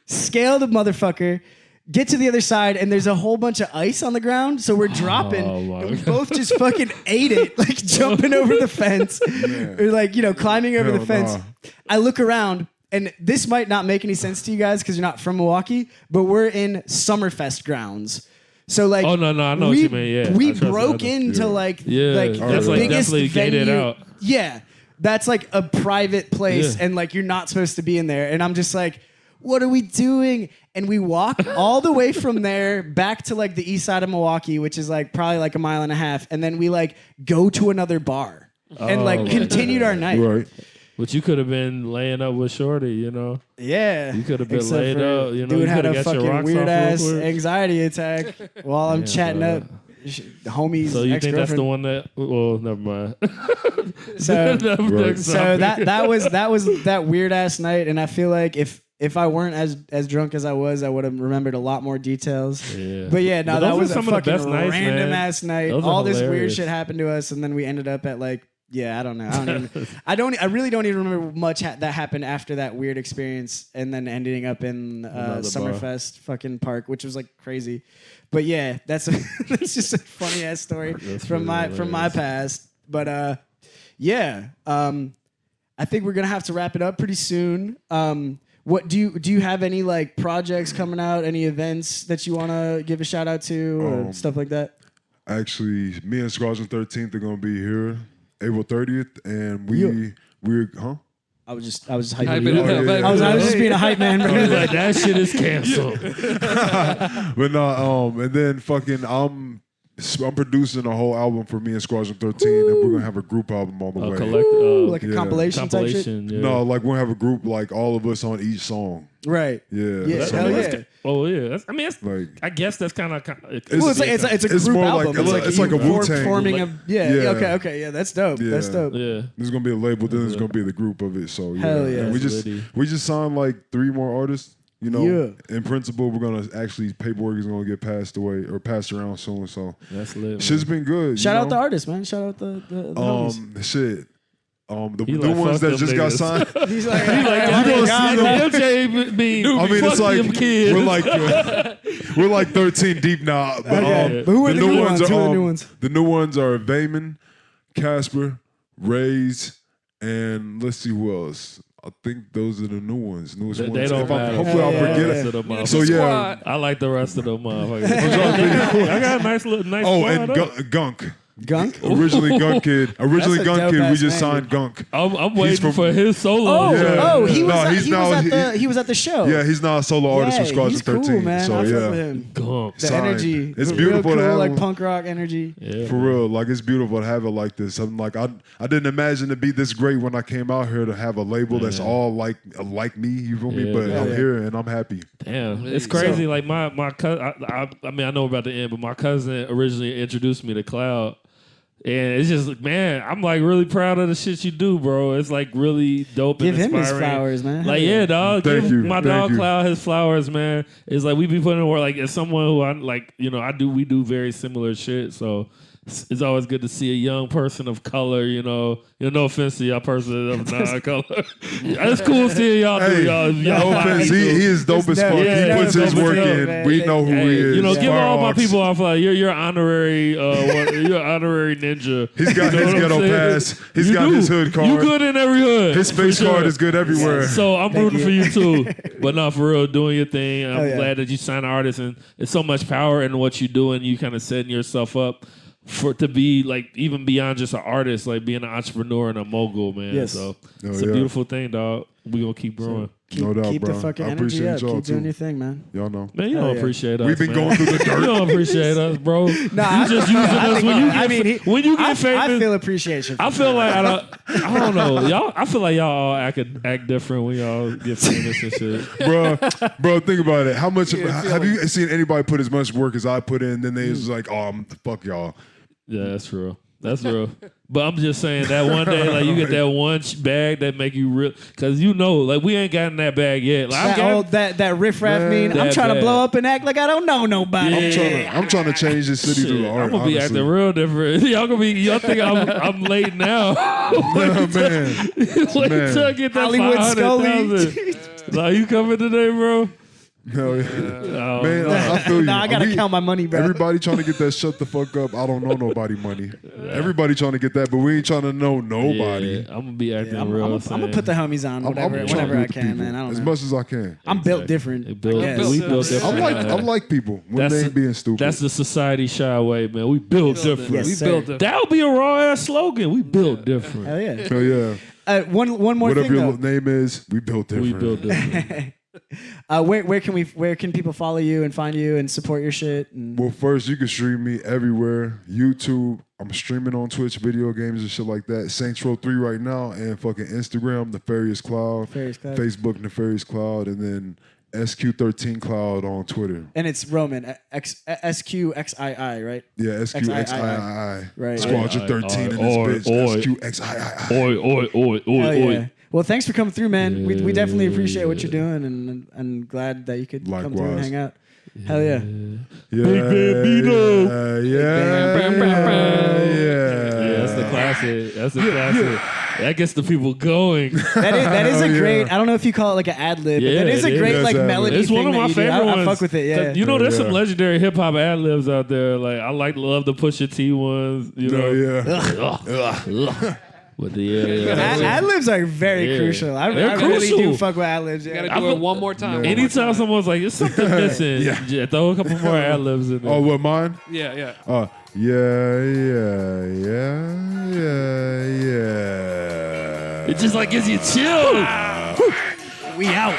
Scale the motherfucker, get to the other side, and there's a whole bunch of ice on the ground. So we're dropping, and we both just fucking ate it, like jumping over the fence, or like climbing over the fence. I look around. And this might not make any sense to you guys because you're not from Milwaukee, but we're in Summerfest grounds. So like, Oh no, I know what you mean. Yeah, we broke into like that's the like biggest definitely gated venue. out. Yeah, that's like a private place, Yeah. and like you're not supposed to be in there. And I'm just like, what are we doing? And we walk all the way from there back to like the east side of Milwaukee, which is like probably like a mile and a half, and then we like go to another bar and like continued our night. Right. But you could have been laying up with Shorty, Yeah, You could have been Except laid for up. Dude you had could a have got your fucking rocks weird off ass real quick. anxiety attack while I'm chatting up the homies. So you think that's the ex-girlfriend. one that? Well, never mind. So, Right. so that was that weird ass night, and I feel like if I weren't as drunk as I would have remembered a lot more details. Yeah. But yeah, no, But that those was are a some of the fucking best nights, random man. ass night. Those are All this weird hilarious. shit happened to us, and then we ended up at like. Yeah, I don't know. I really don't even remember much that happened after that weird experience, and then ending up in Summerfest fucking park, which was like crazy. But yeah, that's just a funny ass story from my past. But yeah, I think we're gonna have to wrap it up pretty soon. What do you have any like projects coming out? Any events that you want to give a shout out to or stuff like that? Actually, me and Squadron 13th are gonna be here April 30th, and we're I was just hyping Hyping you it up. up. I was just being a hype man. I was like, that shit is canceled. But no, and then fucking I'm producing a whole album for me and Squadron 13, and we're gonna have a group album on the way. Like a compilation type shit. Yeah. No, like we'll have a group like all of us on each song. Right. Yeah. Yeah. So, Hell like, yeah. Oh yeah. That's Like I guess that's kind of. Well, it's a It's group more like- album. it's like a you Wu-Tang. forming a Yeah. Okay, yeah, that's dope. Yeah. That's dope. Yeah. There's gonna be a label, then there's gonna be the group of it. So yeah. Hell yeah. And we That's just litty. signed like 3 more artists. Yeah. In principle, we're gonna actually paperwork is gonna get passed around soon. So That's lit. shit's been good. Shout you out know? the artists, man. Shout out the homies. Shit. The He new like, ones fuck that them just got niggas. signed. He's like, MJ mean, I mean, fuck it's like them kids. we're like 13 deep now. But, okay. But who are the new ones? Who are the new ones? The new ones are Vayman, Casper, Rays, and let's see who else. I think those are the new ones. Newest They ones. don't If I- matter. hopefully I'll Yeah, forget yeah, it. Rest of them So motherfuckers. yeah. I like the rest of them motherfuckers. I got a nice Oh, squad and up. Gunk. Gunk. Originally Gunk Kid. Originally That's a Gunk Kid. We dope-ass just name. signed Gunk. I'm waiting from- for his solo. Oh, Yeah. he was. No, he's he now- was at he was at the show. Yeah, he's now a solo artist Yeah, from Squadron he's 13. cool, man. So I fuck yeah. with him. Gunk. The Signed. energy. It's the beautiful real to cool, have like him. punk rock energy. Yeah. For real, like it's beautiful to have it like this. I'm like, I didn't imagine to be this great when I came out here to have a label that's all like me. You feel me? Yeah. But Yeah. I'm here and I'm happy. Damn, it's crazy. Like my cousin. I mean, I know about the end, but my cousin originally introduced me to Cloud. And it's just, man, I'm like really proud of the shit you do, bro. It's like really dope Give and him inspiring. his flowers, man. Like, Hell yeah, dog. Thank Give you. my Thank dog you. Cloud his flowers, man. It's like we be putting in work. Like, as someone who I like, we do very similar shit. So it's always good to see a young person of color. You know, no offense to y'all person of non-color. It's cool seeing y'all do y'all. No offense, he is dope as fuck. Yeah, He puts his dope work as hell, in. man. We know who he is. You know, give all my Fireworks. people off like you're honorary. You're honorary ninja. He's got You know his what I'm ghetto saying? pass. He's You got do. his hood card. You good in every hood. His for face sure. card is good everywhere. So I'm rooting for you too. But no, for real, doing your thing. I'm yeah. glad that you signed artists, and it's so much power in what you do, and you kind of setting yourself up to be like even beyond just an artist, like being an entrepreneur and a mogul, man. Yes. So it's a beautiful thing, dog. We gonna keep growing. No doubt, keep bro. the fucking I energy appreciate up. y'all Keep doing too. your thing, man. Y'all know. Man, you Hell don't yeah. appreciate us. We've been man. going through the You dirt. don't appreciate us, bro. Nah, you just using us when you get when you get famous. I feel appreciation. I feel like I don't know, y'all. I feel like y'all all act different when y'all get famous and shit. Bro, think about it. How much have you seen anybody put as much work as I put in? Then they was like, oh, fuck y'all. Yeah, that's real. That's real. But I'm just saying that one day, like you get that one bag that make you real, because you know, like we ain't gotten that bag yet. Like, that riffraff mean. I'm That trying to bad. blow up and act like I don't know nobody. Yeah. I'm trying to change this city through the art. I'm gonna be honestly. acting real different. Y'all think I'm late now? Man. Wait Man. till I get that Hollywood 500,000. Like you coming today, bro? Hell yeah. Oh, Man, I feel you. Nah, I gotta count my money, bro. Everybody trying to get that shut the fuck up. I don't know nobody money. Everybody trying to get that, but we ain't trying to know nobody. Yeah, I'm gonna be acting I'm real. gonna put the homies on I'm whenever trying to I meet the can, people man. I don't as know. much as I can. I'm built different. We built different. different. I like people when they ain't being stupid. That's the society-chi way, man. We built different. Yes, We sir. built it. That'll be a raw ass slogan. We built different. Hell yeah. Hell yeah. One more Whatever thing your though. name is, we built different. We built different. Where can people follow you and find you and support your shit? And Well, first, you can stream me everywhere. YouTube. I'm streaming on Twitch, video games and shit like that. Saints Row 3 right now, and fucking Instagram, Nefarious Cloud. Nefarious Cloud. Facebook, Nefarious Cloud, and then SQ13 Cloud on Twitter. and it's Roman SQXII, right? Yeah, SQXII. Right. Squadron 13 in this bitch. SQXII. Oi. Hell yeah. Well, thanks for coming through, man. We definitely appreciate what you're doing, and glad that you could come through and Likewise. hang out. Hell yeah. Yeah, Big Bambino. yeah. That's the classic. That's the classic. That gets the people going. That is a Oh, great. yeah. I don't know if you call it like an ad lib, Yeah, but that is it a great is. like That's ad-lib. melody. It's one thing of my that you do. favorite ones. I fuck with it. Yeah. You know, there's some Yeah. legendary hip hop ad libs out there. Like I love the Pusha T ones. You know. Yeah. But yeah. Ad libs are very Yeah. crucial. I They're really crucial. do fuck with ad libs. You Yeah. gotta do it one more time. Anytime someone's like, "There's something missing," Yeah. throw a couple more ad libs in there. Oh, what, mine? Yeah. Yeah. It just like gives you chills. We out.